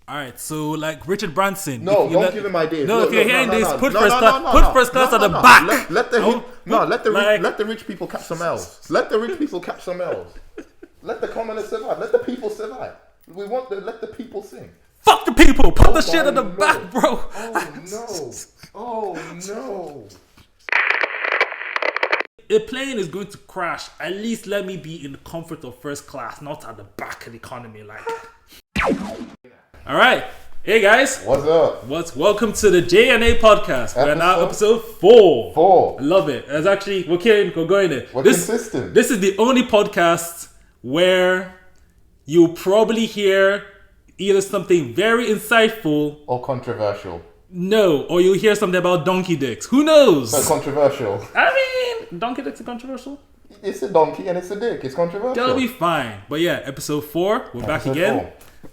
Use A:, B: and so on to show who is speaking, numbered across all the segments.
A: All right, so like Richard Branson.
B: No, don't give him ideas.
A: No,
B: Look,
A: if you're
B: look,
A: hearing
B: no,
A: this,
B: no,
A: put
B: no,
A: first
B: no,
A: class.
B: no,
A: Put
B: no.
A: first class
B: No,
A: at the
B: no, no.
A: back.
B: Let the rich people catch some L's. Let the rich people catch some L's. Let the commoners survive. Let the people survive. Let the people sing.
A: Fuck the people. Put the shit at the back, bro.
B: Oh no.
A: A plane is going to crash. At least let me be in the comfort of first class, not at the back of the economy. Like, all right, hey guys,
B: What's up?
A: Welcome to the J&A podcast. We're now episode 4. I love it. It's actually we're going in.
B: We're consistent.
A: This is the only podcast where you'll probably hear either something very insightful
B: or controversial.
A: No, or you'll hear something about donkey dicks. Who knows?
B: So controversial.
A: I mean, donkey dicks are controversial.
B: It's a donkey and it's a dick. It's controversial.
A: That'll be fine. But yeah, episode 4, we're back again.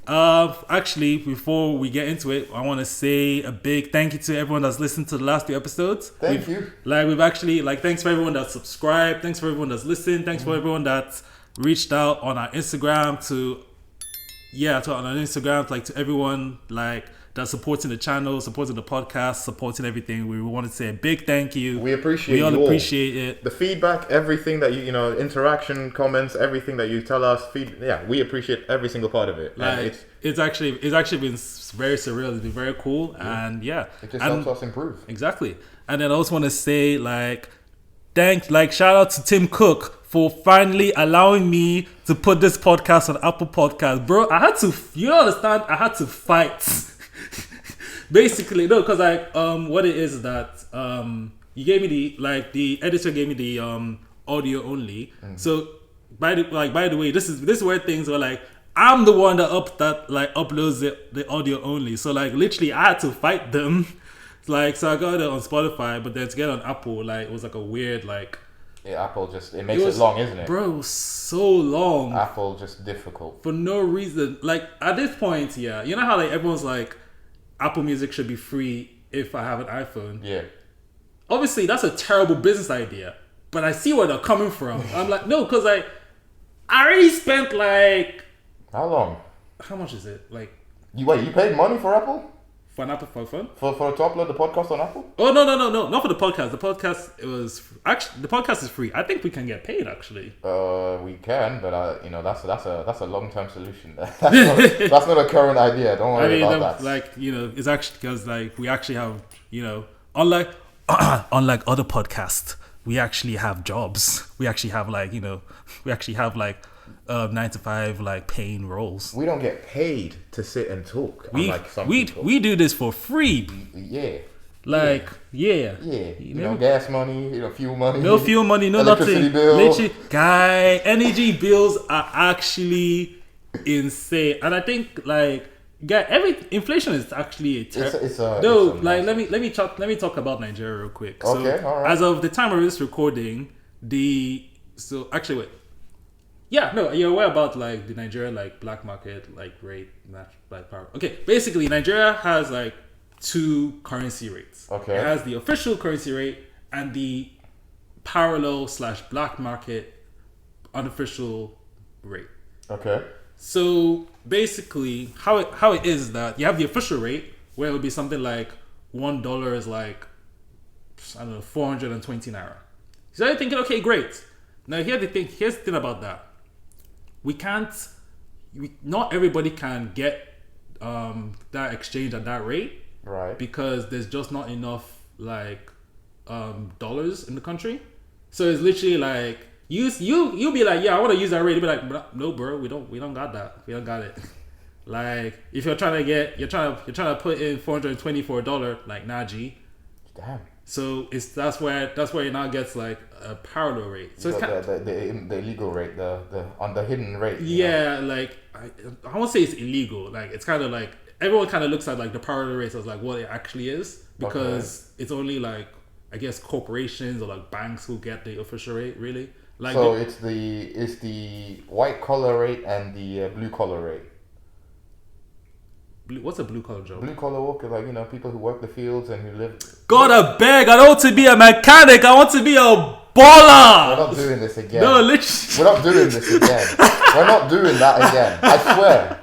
A: Actually, before we get into it, I want to say a big thank you to everyone that's listened to the last 2 episodes.
B: Thank you.
A: Thanks for everyone that subscribed. Thanks for everyone that's listened. Thanks for everyone that reached out on our Instagram to everyone that's supporting the channel, supporting the podcast, supporting everything. We want to say a big thank you.
B: We appreciate
A: We all
B: you
A: appreciate it.
B: The feedback, everything that you interaction, comments, everything that you tell us. We appreciate every single part of it.
A: It's actually been very surreal. It's been very cool, and
B: it just helps us improve.
A: Exactly. And then I also want to say shout out to Tim Cook for finally allowing me to put this podcast on Apple Podcasts. Bro, I had to fight. Basically, no, because what it is that you gave me the editor gave me the audio only. So by the way, this is where things were like, I'm the one that uploads the audio only. So literally I had to fight them. So I got it on Spotify, but then to get on Apple, it was a weird
B: Yeah, Apple it makes it long, isn't it?
A: Bro, it was so long.
B: Apple just difficult.
A: For no reason. At this point, yeah. You know how everyone's Apple Music should be free if I have an iPhone?
B: Yeah.
A: Obviously, that's a terrible business idea. But I see where they're coming from. I'm no, because I already spent
B: How long?
A: How much is it?
B: You paid money for Apple?
A: For an Apple phone?
B: For to upload the podcast on Apple?
A: Oh no, not for the podcast. The podcast the podcast is free. I think we can get paid actually.
B: We can, but that's a long term solution. That's not a current idea. Don't worry about that.
A: It's actually because we actually have unlike other podcasts, we actually have jobs. We actually have 9 to 5 paying roles.
B: We don't get paid to sit and talk.
A: We do this for free.
B: Yeah.
A: Gas
B: money, fuel money.
A: No fuel money, no
B: electricity
A: nothing.
B: bill.
A: Literally, energy bills are actually insane. And I think inflation is actually let me talk about Nigeria real quick.
B: Okay, all right.
A: As of the time of this recording, you're aware about the Nigeria black market rate power. Okay, basically Nigeria has 2 currency rates.
B: Okay.
A: It has the official currency rate and the parallel / black market unofficial rate.
B: Okay. So
A: basically how it is that you have the official rate where it would be something like $1 is 420 naira. So you're thinking, okay, great. Now here's the thing about that. Not everybody can get that exchange at that rate,
B: right? Because
A: there's just not enough dollars in the country. So it's literally you'll be I want to use that rate. You'll be no, bro, we don't got that. We don't got it. If you're trying to put in $420 for $1, nah, G.
B: Damn. So
A: that's where it now gets a parallel rate. So it's
B: the illegal rate, the on the hidden rate.
A: Yeah, I won't say it's illegal. It's kind of everyone kind of looks at the parallel rate as what it actually is, because it's only I guess corporations or banks who get the official rate, really.
B: So it's the white collar rate and the blue collar rate.
A: What's a blue collar job?
B: Blue collar worker, people who work the fields and who live.
A: God, I beg! I don't want to be a mechanic. I want to be a baller.
B: We're not doing this again.
A: No, literally.
B: We're not doing this again. We're not doing that again. I swear.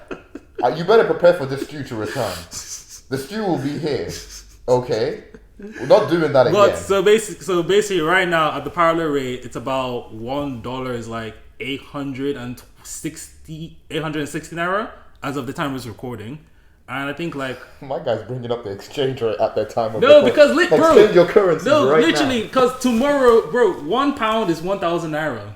B: You better prepare for the stew to return. The stew will be here. Okay? We're not doing that again.
A: So basically, right now at the parallel rate, it's about $1 is like 860 naira as of the time of this recording. And I think like
B: my guy's bringing up the exchange rate at that time.
A: Because bro,
B: exchange your currency. No, right
A: literally, because tomorrow, bro, £1 is 1,000 naira.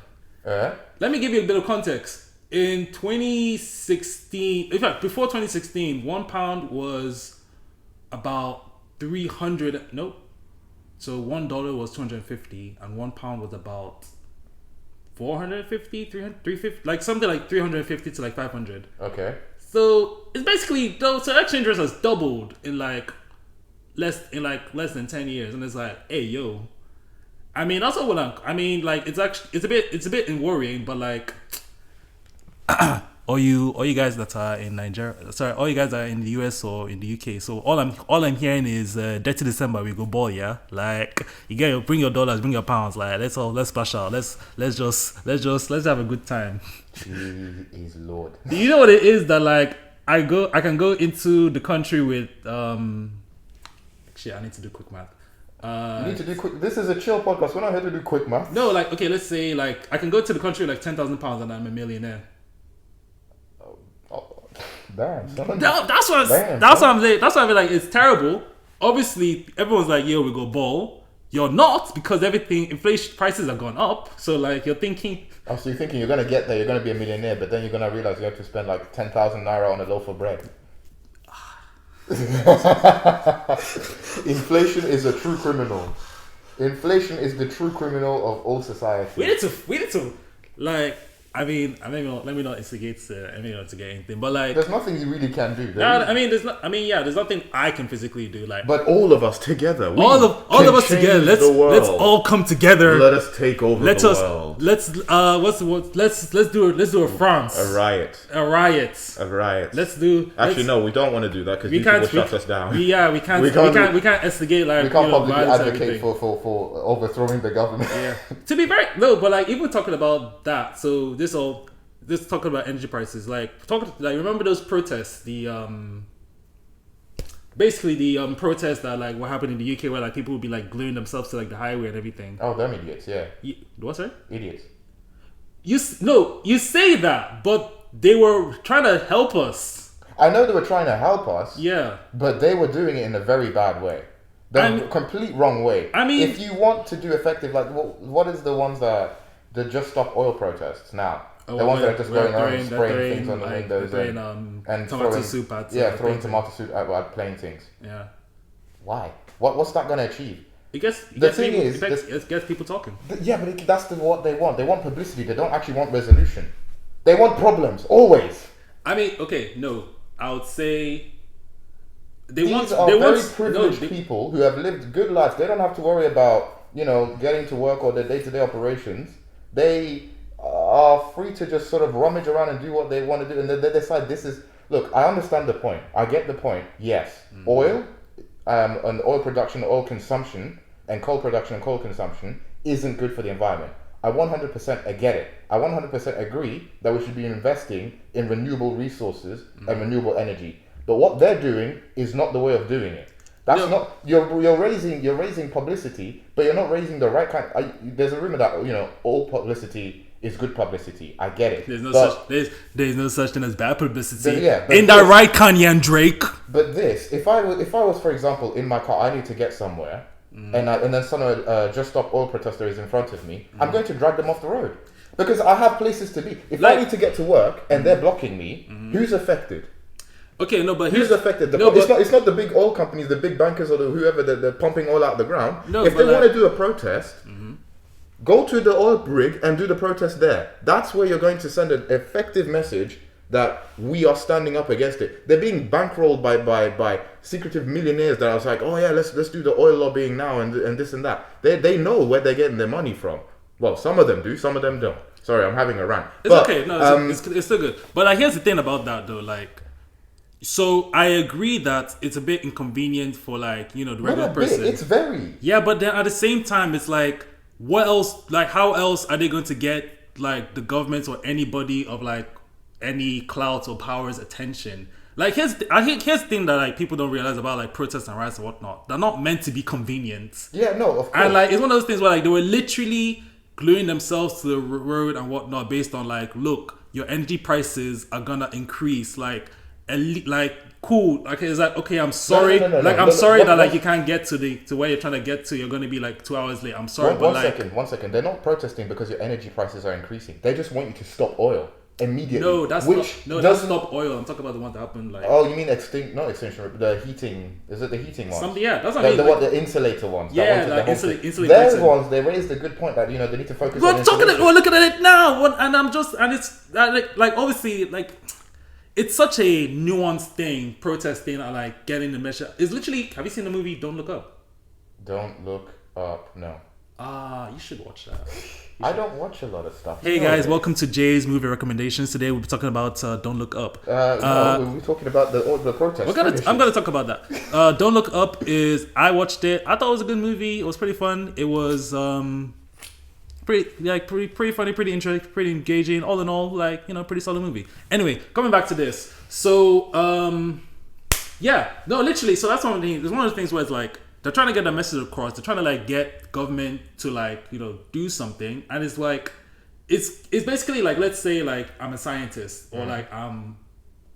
A: Let me give you a bit of context. In 2016, in fact, before 2016, £1 was about 300. Nope. So $1 was 250, and £1 was about 450, 300, 350, like something like 350 to like 500.
B: Okay.
A: So it's basically so exchange rate has doubled in less than 10 years, and it's like, hey yo, I mean also like it's a bit worrying, but like all you guys that are in Nigeria, all you guys that are in the US or in the UK. So all I'm hearing is Dirty December we go ball, yeah. Like bring your dollars, bring your pounds, like let's splash out, let's have a good time.
B: He is Lord.
A: You know what it is that like I can go into the country with shit. I need to do quick math.
B: You need to do quick. This is a chill podcast. We're not here to do quick math.
A: No, like okay, let's say like I can go to the country with like £10,000 and I'm a millionaire.
B: Damn, son.
A: That's what I'm saying. That's why I'm like, it's terrible. Obviously, everyone's like, yo, we go ball. You're not, because inflation prices have gone up. So like, you're thinking.
B: Oh, so you're thinking you're gonna get there, you're gonna be a millionaire, but then you're gonna realize you have to spend like 10,000 naira on a loaf of bread. Inflation is a true criminal. Inflation is the true criminal of all society.
A: We need to like. I mean, let me not instigate to get anything, but like,
B: there's nothing you really can do.
A: There's nothing I can physically do. Like,
B: but all of us together,
A: all of us together, let's all come together.
B: Let us take over the world.
A: Let's do a France.
B: A riot.
A: Let's do.
B: Actually, no, we don't want to do that because people will shut us down.
A: We can't instigate like.
B: We can't publicly advocate for overthrowing the government.
A: Yeah. To be very but like even talking about that, so. This talking about energy prices, remember those protests, the protests that like what happened in the UK where like people would be like gluing themselves to like the highway and everything.
B: Oh, them idiots, yeah.
A: What's that?
B: Idiots.
A: You say that, but they were trying to help us.
B: I know they were trying to help us.
A: Yeah.
B: But they were doing it in a very bad way. The complete wrong way.
A: I mean,
B: if you want to do effective, like what is the ones that the Just Stop Oil protests now? The ones that are just going around and spraying things on the windows
A: and tomato soup at
B: throwing tomato soup at plain things.
A: Yeah.
B: Why? What's that going to achieve?
A: It gets people talking.
B: But that's what they want. They want publicity. They don't actually want resolution. They want problems always.
A: I mean, okay, no, I would say
B: These are very privileged people who have lived good lives. They don't have to worry about getting to work or their day-to-day operations. They are free to just sort of rummage around and do what they want to do, and they decide this is. Look, I understand the point. I get the point. Yes, oil, and oil production, oil consumption, and coal production and coal consumption isn't good for the environment. I 100% get it. I 100% agree that we should be investing in renewable resources and renewable energy. But what they're doing is not the way of doing it. That's not you're raising publicity, but you're not raising the right kind. There's a rumor that all publicity is good publicity. I get it.
A: There's no such thing as bad publicity.
B: Ain't
A: that right, Kanye and Drake?
B: But if I was, for example, in my car, I need to get somewhere, and then some Just Stop Oil protester is in front of me, I'm going to drag them off the road because I have places to be. If I need to get to work and they're blocking me, who's affected?
A: Okay, no, but
B: who's affected? It's not the big oil companies, the big bankers, or whoever they're pumping oil out the ground. No, if they want to do a protest, go to the oil rig and do the protest there. That's where you're going to send an effective message that we are standing up against it. They're being bankrolled by secretive millionaires that I was like, oh yeah, let's do the oil lobbying now and this and that. They know where they're getting their money from. Well, some of them do, some of them don't. Sorry, I'm having a rant.
A: Okay. No, it's still good. But here's the thing about that though, so I agree that it's a bit inconvenient for the regular person.
B: It's very.
A: Yeah, but then at the same time, it's like, what else? Like, how else are they going to get the government or anybody of any clout or power's attention. Like I think here's the thing that like people don't realize about like protests and riots and whatnot. They're not meant to be convenient.
B: Yeah, no, of course.
A: And like it's one of those things where like they were literally gluing themselves to the road and whatnot based on like, look, your energy prices are gonna increase. Like, cool. Like it's like, okay, I'm sorry. I'm sorry that like you can't get to where you're trying to get to. You're gonna be like 2 hours late. I'm sorry.
B: One second. They're not protesting because your energy prices are increasing. They just want you to stop oil immediately.
A: No, that's stop oil. I'm talking about the one that happened like.
B: Oh, you mean not extinction? The heating. Is it the heating one?
A: Yeah, that's what I mean.
B: The insulator ones.
A: Yeah, like insulate.
B: Those ones. They raised a good point that they need to focus.
A: We're looking at it now, and it's like obviously like. It's such a nuanced thing, protesting and like getting the message. It's literally. Have you seen the movie Don't Look Up?
B: Don't Look Up. No.
A: You should watch that.
B: I don't watch a lot of stuff.
A: Hey guys, welcome to Jay's movie recommendations. Today we'll be talking about Don't Look Up.
B: No, we're talking about the protest.
A: I'm gonna talk about that. Don't Look Up I watched it. I thought it was a good movie. It was pretty fun. It was pretty funny, pretty interesting, pretty engaging. All in all, like pretty solid movie. Anyway, coming back to this. So literally. So that's one of the things. It's one of the things where it's like. They're trying to get the message across. They're trying to like get government to like do something, and it's like it's basically like, let's say like I'm a scientist or like I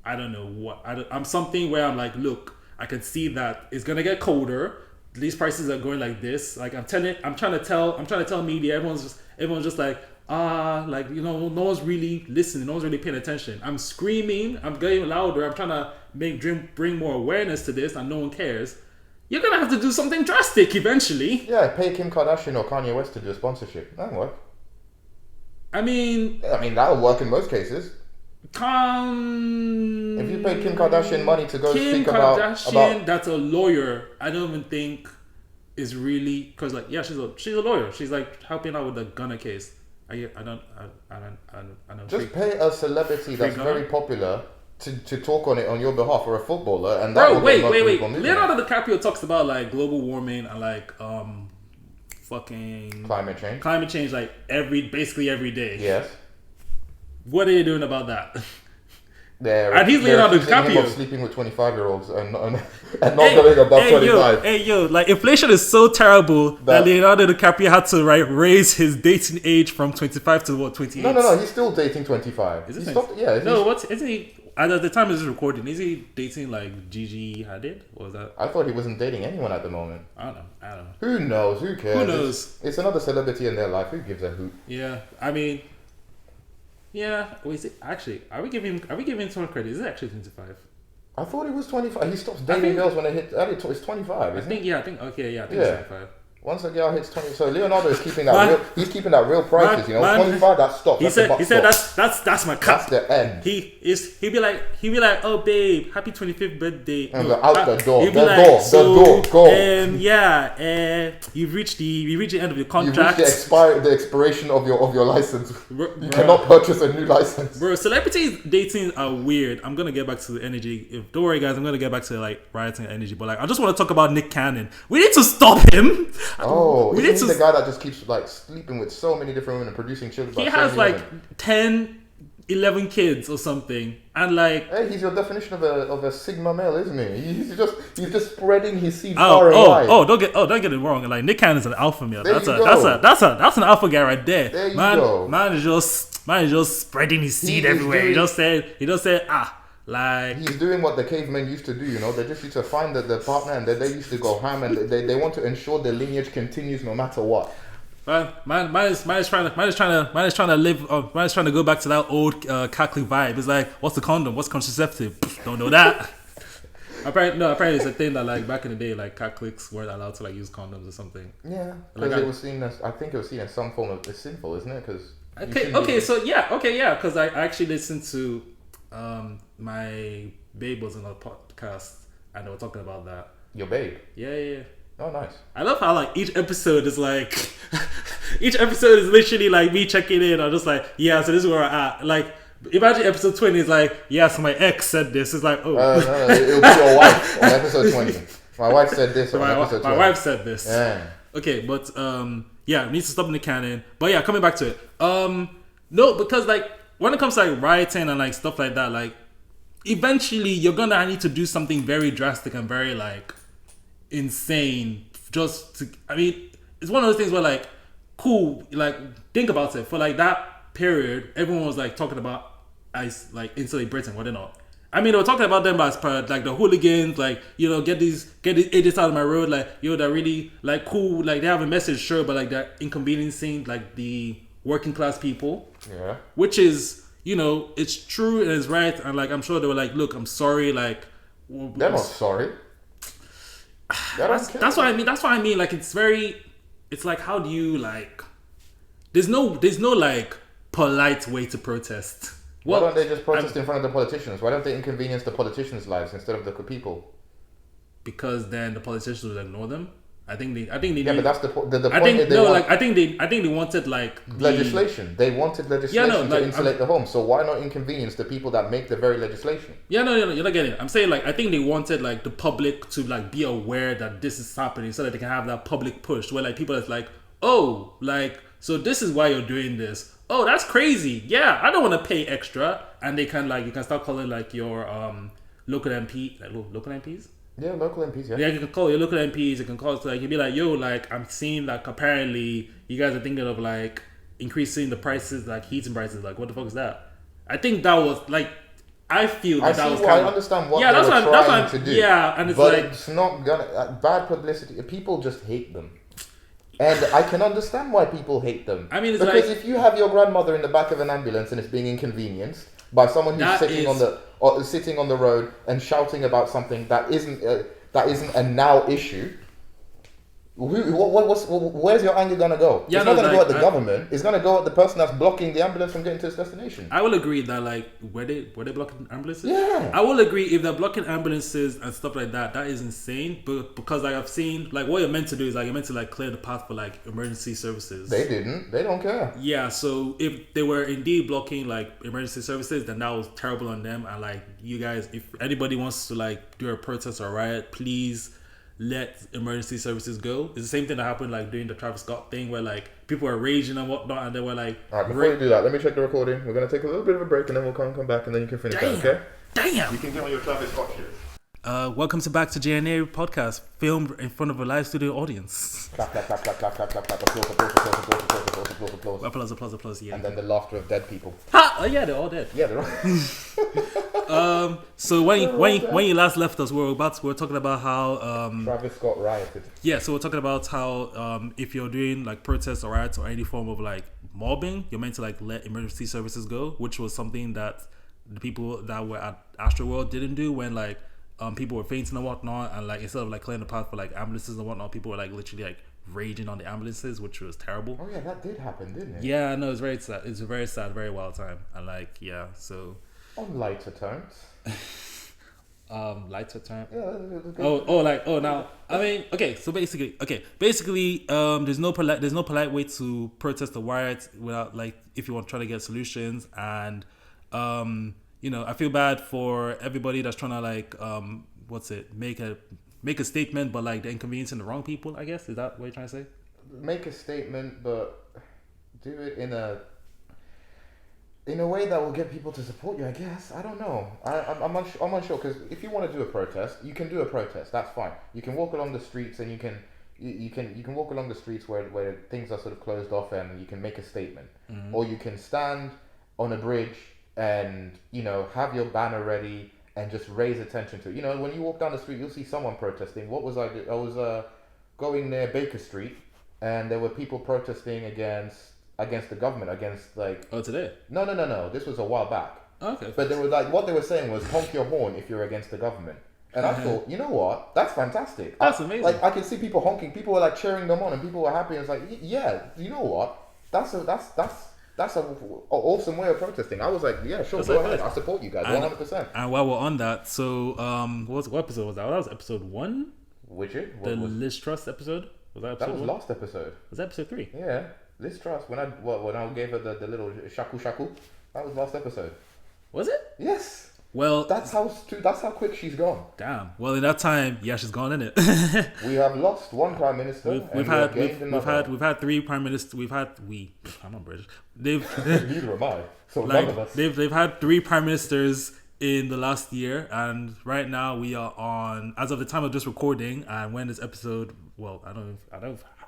A: don't know what I'm something where I'm like, look, I can see that it's gonna get colder. These prices are going like this. Like I'm trying to tell media. Everyone's just like no one's really listening. No one's really paying attention. I'm screaming. I'm getting louder. I'm trying to bring more awareness to this, and no one cares. You're gonna have to do something drastic eventually.
B: Yeah, pay Kim Kardashian or Kanye West to do a sponsorship. That'll work. I mean that'll work in most cases. If you pay Kim Kardashian money to go speak about
A: that's a lawyer, I don't even think is really because like she's a lawyer. She's like helping out with the Gunner case. I don't.
B: Just pay a celebrity that's very popular. To talk on it on your behalf, or a footballer, and that
A: wait. Leonardo DiCaprio talks about like global warming and like fucking climate change like basically every day.
B: Yes.
A: What are you doing about that?
B: And he's Leonardo DiCaprio sleeping with 25-year-olds and not going above 25.
A: Like inflation is so terrible that Leonardo DiCaprio had to raise his dating age from 25 to 28.
B: No, he's still dating 25.
A: Is it? Isn't he? At the time of this recording, is he dating like Gigi Hadid? Or was that?
B: I thought he wasn't dating anyone at the moment.
A: I don't know.
B: Who knows? Who cares?
A: Who knows?
B: It's another celebrity in their life. Who gives a hoot?
A: Yeah, I mean, yeah. Wait, are we giving him some credit? Is it actually 25?
B: I thought he was 25. He stops dating girls when they hit early. It's 25. Isn't
A: I think it's 25.
B: Once a girl hits 20, so Leonardo is keeping that he's keeping that real prices, 25, that stops.
A: He said that's my cut.
B: That's the end.
A: He'd be like, oh babe, happy 25th birthday.
B: And out the door.
A: The door, go. You've reached the end of your contract.
B: You've reached the expiration of your license. You cannot purchase a new license.
A: Bro, celebrities dating are weird. I'm gonna get back to the energy. Don't worry guys, I'm gonna get back to like rioting and energy, but like I just want to talk about Nick Cannon. We need to stop him.
B: Isn't he the guy that just keeps like sleeping with so many different women and producing children?
A: He has like 10, 11 kids or something, and like
B: he's your definition of a sigma male, isn't he? He's just spreading his seed far and wide.
A: Don't get it wrong. Like Nick Cannon's an alpha male. That's an alpha guy right there.
B: There you go.
A: Man is just spreading his seed everywhere. He just said like
B: he's doing what the cavemen used to do, They just used to find the partner, and they used to go ham, and they want to ensure the lineage continues no matter what.
A: Man is trying to go back to that old Catholic vibe. It's like, what's the condom? What's contraceptive? Don't know that. Apparently it's a thing that like back in the day, like Catholics weren't allowed to like use condoms or something.
B: Yeah, because it was seen as some form of sinful, isn't it? Because
A: because I actually listened to. My babe was on a podcast and they were talking about that.
B: Your babe?
A: Yeah.
B: Oh, nice.
A: I love how like each episode is literally like me checking in. I'm just like, so this is where we're at. Like, imagine episode 20 is like, so my ex said this. It's like, oh.
B: No, it'll be your wife on episode 20. My wife said this on episode 20.
A: My wife said this.
B: Yeah.
A: Okay, but we need to stop in the canon. But yeah, coming back to it. No, because like when it comes to like rioting and like stuff like that, like eventually you're gonna need to do something very drastic and very like insane just to. I mean, it's one of those things where like, cool, like think about it. For like that period, everyone was like talking about like Insulate Britain, what not. I mean, they were talking about them as per like the hooligans, like, you know, get these idiots out of my road, like, yo, they're really like cool, like they have a message, sure, but like they're inconveniencing like the working class people.
B: Yeah.
A: Which is, you know, it's true and it's right, and like I'm sure they were like, look, I'm sorry, like
B: they're not sorry.
A: That's what I mean. That's what I mean. Like it's like, how do you like? There's no like polite way to protest.
B: Why don't they just protest in front of the politicians? Why don't they inconvenience the politicians' lives instead of the people?
A: Because then the politicians would ignore them. I think they.
B: Yeah, but that's the point.
A: I think they wanted like
B: legislation. They wanted legislation to insulate the home. So why not inconvenience the people that make the very legislation?
A: Yeah, no, you're not getting it. I'm saying like I think they wanted like the public to like be aware that this is happening, so that they can have that public push where like people are like, oh, like so this is why you're doing this. Oh, that's crazy. Yeah, I don't want to pay extra, and they can like you can start calling like your local MP local MPs.
B: Yeah, local MPs, yeah.
A: Yeah, you can call your local MPs, you can call, like, you'd be like, yo, like, I'm seeing, like, apparently, you guys are thinking of, like, increasing the prices, like, heating prices, like, what the fuck is that? I think that was, like, I feel that that was kind of...
B: I understand what they were trying to do.
A: Yeah, and it's
B: but
A: like...
B: it's not gonna... bad publicity, people just hate them. And I can understand why people hate them.
A: I mean, it's
B: because
A: like...
B: if you have your grandmother in the back of an ambulance and it's being inconvenienced by someone who's sitting on the road and shouting about something that isn't a now issue, where's your anger gonna go?
A: Yeah,
B: it's not gonna go at the government. It's gonna go at the person that's blocking the ambulance from getting to its destination.
A: I will agree that like were they blocking ambulances?
B: Yeah.
A: I will agree if they're blocking ambulances and stuff like that. That is insane. But because like I've seen like what you're meant to do is like you're meant to like clear the path for like emergency services.
B: They didn't. They don't care.
A: Yeah. So if they were indeed blocking like emergency services, then that was terrible on them. And like you guys, if anybody wants to like do a protest or riot, please let emergency services go. It's the same thing that happened like during the Travis Scott thing where like people were raging and whatnot, and they were like,
B: alright, before you do that, let me check the recording. We're gonna take a little bit of a break and then we'll come back and then you can finish that, okay?
A: Damn.
B: You can get on your Travis Scott shit.
A: Welcome to Back to JNA podcast, filmed in front of a live studio audience.
B: Clap,
A: Applause, yeah.
B: And then the laughter of dead people.
A: Ha! Oh yeah, they're all dead.
B: Yeah, they're all
A: So when you last left us, we were talking about how
B: Travis Scott rioted.
A: Yeah, so we're talking about how if you're doing like protests or riots or any form of like mobbing, you're meant to like let emergency services go, which was something that the people that were at Astroworld didn't do when like people were fainting and whatnot, and like instead of like clearing the path for like ambulances and whatnot, people were like literally like raging on the ambulances, which was terrible.
B: Oh yeah, that did happen, didn't it?
A: Yeah, no, it's very sad. It's a very sad, very wild time, and like yeah, so
B: on lighter tones.
A: Lighter term.
B: Yeah.
A: Now I mean, basically, there's no polite way to protest the riot without like if you want to try to get solutions, and you know, I feel bad for everybody that's trying to like make a statement, but like they're inconveniencing the wrong people. I guess is that what you're trying to say?
B: Make a statement, but do it in a way that will get people to support you. I guess I don't know. I'm unsure because if you want to do a protest, you can do a protest. That's fine. You can walk along the streets and you can walk along the streets where things are sort of closed off and you can make a statement, or you can stand on a bridge and, you know, have your banner ready and just raise attention to it. You know, when you walk down the street, you'll see someone protesting. What was I doing? I was going near Baker Street, and there were people protesting against the government, against like...
A: Oh, today?
B: No. This was a while back.
A: Okay.
B: But they were like, what they were saying was honk your horn if you're against the government. And I thought, you know what? That's fantastic.
A: That's amazing.
B: Like, I can see people honking. People were like cheering them on, and people were happy. And it's like, yeah, you know what? That's an awesome way of protesting. I was like, yeah, sure, go ahead. I support you guys, 100%.
A: And while we're on that, so what episode was that? That was episode 1.
B: Which it?
A: The Liz Truss episode. Was that episode?
B: That was 1? Last episode. Was
A: that episode 3?
B: Yeah, Liz Truss. When I gave her the little shaku, that was last episode.
A: Was it?
B: Yes.
A: Well,
B: that's how quick she's gone.
A: Damn. Well, in that time, yeah, she's gone, isn't it?
B: We have lost one prime minister.
A: We've had 3 prime ministers. I'm not British. They've
B: neither am I. So
A: like
B: none of us.
A: they've had 3 prime ministers in the last year, and right now we are on, as of the time of this recording and when this episode, well,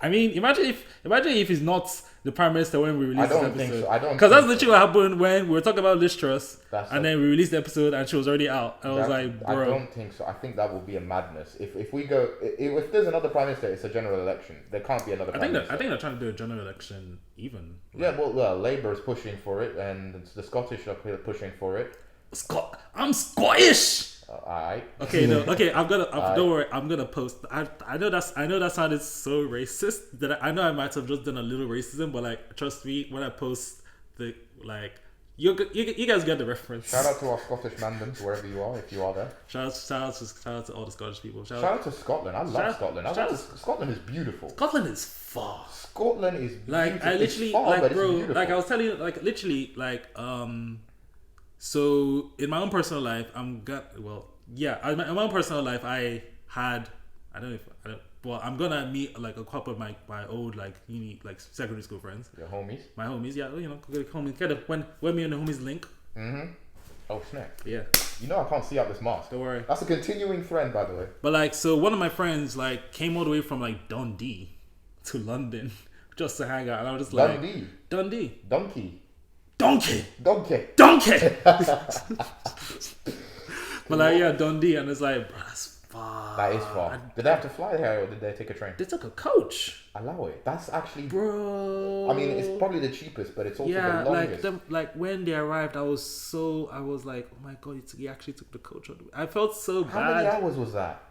A: I mean, imagine if he's not the prime minister when we release this episode.
B: Think so. I don't
A: because that's
B: think
A: literally what happened when we were talking about Liz Truss, and then we released the episode and she was already out. I was like, bro.
B: I don't think so. I think that will be a madness. If we go, if there's another prime minister, it's a general election. There can't be another prime minister.
A: I think they're trying to do a general election even.
B: Yeah, well, Labour is pushing for it, and the Scottish are pushing for it.
A: I'm Scottish.
B: Alright.
A: Okay, no. Okay, don't worry. I'm gonna post. I know that sounded so racist that I know I might have just done a little racism, but like, trust me, when I post the like, you guys get the reference.
B: Shout out to our Scottish mandoms wherever you are, if you are there.
A: Shout out to all the Scottish people. Shout
B: out to Scotland. I love Scotland. Scotland is beautiful.
A: Scotland is far.
B: Scotland is beautiful.
A: Like I literally like I was telling you, like literally like So in my own personal life, I'm my own personal life, I'm gonna meet like a couple of my old like uni like secondary school friends.
B: Your homies.
A: My homies, yeah, homies. Kind of when me and the homies link.
B: Mm-hmm. Oh snap.
A: Yeah.
B: You know I can't see out this mask.
A: Don't worry.
B: That's a continuing trend, by the way.
A: But like, so one of my friends like came all the way from like Dundee to London just to hang out, and I was just like Dundee. Donkey. But like, yeah, Dundee, and it's like, bro, that's far.
B: That is far. Did they have to fly there or did they take a train?
A: They took a coach.
B: Allow it. That's actually,
A: bro.
B: I mean, it's probably the cheapest, but it's also the longest.
A: Like when they arrived, I was like, oh my god, he actually took the coach. I felt so bad.
B: How many hours was that?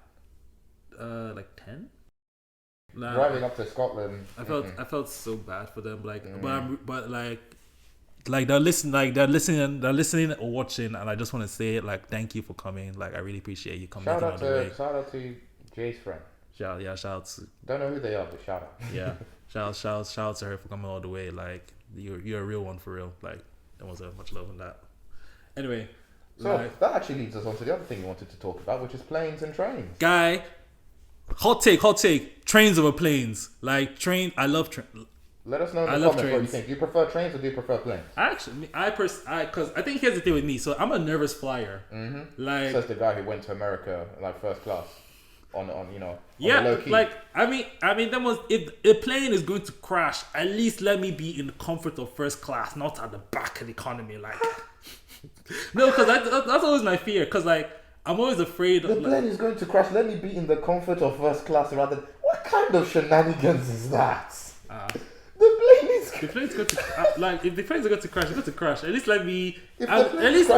A: Like 10.
B: Driving up to Scotland.
A: I felt so bad for them. Like, but they're listening or watching, and I just want to say like thank you for coming. Like I really appreciate you coming.
B: Shout out to Jay's friend.
A: Shout out to,
B: don't know who they are, but shout out.
A: Yeah, shout out to her for coming all the way. Like you're a real one for real. Like there wasn't much love in that. Anyway,
B: so that actually leads us on to the other thing we wanted to talk about, which is planes and trains.
A: Guy, hot take. Trains over planes. Like I love trains.
B: Let us know in the comments what you think. Do you prefer trains or do you prefer planes?
A: Because I think here's the thing with me. So I'm a nervous flyer.
B: Mm-hmm.
A: Like,
B: says the guy who went to America like first class on
A: yeah,
B: the low key.
A: Like I mean, if a plane is going to crash, at least let me be in the comfort of first class, not at the back of the economy. Like, no, because that's always my fear. Because like I'm always afraid
B: the plane is going to crash. Let me be in the comfort of first class rather. What kind of shenanigans is that? The plane's going to like if the planes are going to crash, it's going to crash. At least let me. At least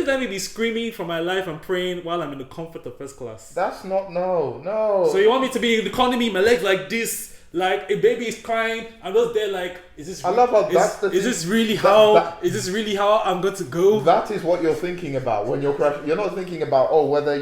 B: let me be screaming for my life and praying while I'm in the comfort of first class. That's not no. So you want me to be in the economy, my legs like this, like a baby is crying, I'm just there like, is this? I love how is this really how I'm going to go? That is what you're thinking about when you're crashing. You're not thinking about whether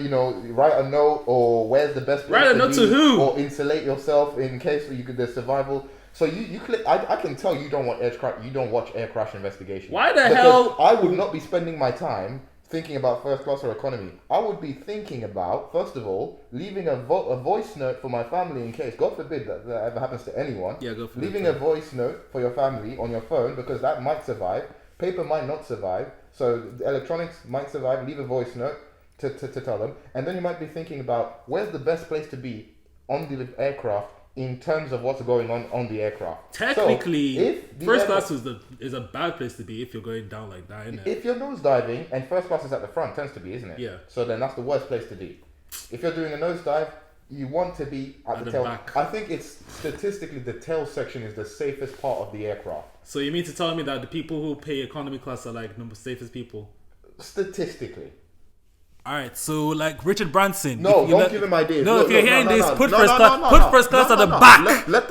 B: write a note or where's the best place write a note to who or insulate yourself in case there's survival. So you click. I can tell you don't watch air crash investigation. Why the hell? I would not be spending my time thinking about first class or economy. I would be thinking about, first of all, leaving a voice note for my family in case, God forbid that ever happens to anyone. Yeah, go for leaving a voice note for your family on your phone because that might survive. Paper might not survive. So electronics might survive. Leave a voice note to tell them, and then you might be thinking about where's the best place to be on the aircraft. In terms of what's going on the aircraft. Technically, first class is a bad place to be if you're going down like that, isn't it? If you're nosediving and first class is at the front, tends to be, isn't it? Yeah. So then that's the worst place to be. If you're doing a nosedive, you want to be at the tail. Back. I think it's statistically the tail section is the safest part of the aircraft. So you mean to tell me that the people who pay economy class are like the safest people? Statistically. Alright, so like Richard Branson. No, don't give him ideas. No, if you're hearing this, put first class at the back. Let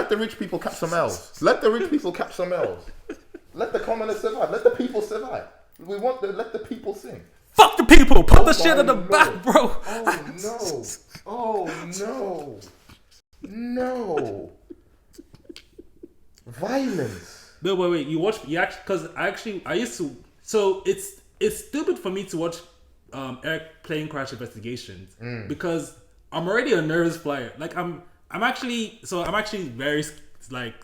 B: the rich people catch some L's. Let the rich people catch some L's. Let the commoners survive. Let the people survive. Let the people sing. Fuck the people. Put the shit at the back, bro. Oh no. No. Violence. No, wait. I used to. So it's stupid for me to watch plane crash investigations because I'm already a nervous flyer. Like I'm actually very
A: like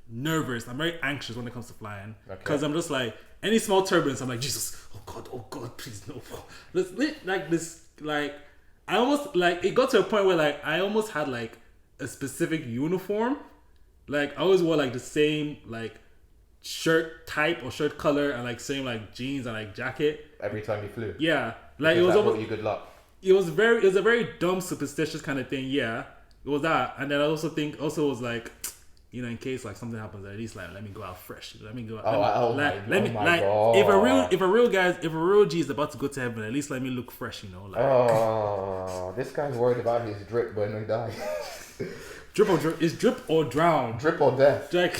A: nervous. I'm very anxious when it comes to flying because I'm just like any small turbulence. I'm like, Jesus, oh God, please no. Like I almost like it got to a point where like I almost had like a specific uniform. Like I always wore like the same like shirt type or shirt color and like same like jeans and like jacket
B: every time you flew.
A: Yeah, like it was almost
B: you good luck.
A: It was a very dumb superstitious kind of thing. Yeah, it was that, and then I also think also was like, you know, in case like something happens, at least like let me go out fresh. Let me go out. If a real G is about to go to heaven, at least let me look fresh. You know, like
B: this guy's worried about his drip when he dies.
A: Drip or drown.
B: Drip or death.
A: Like,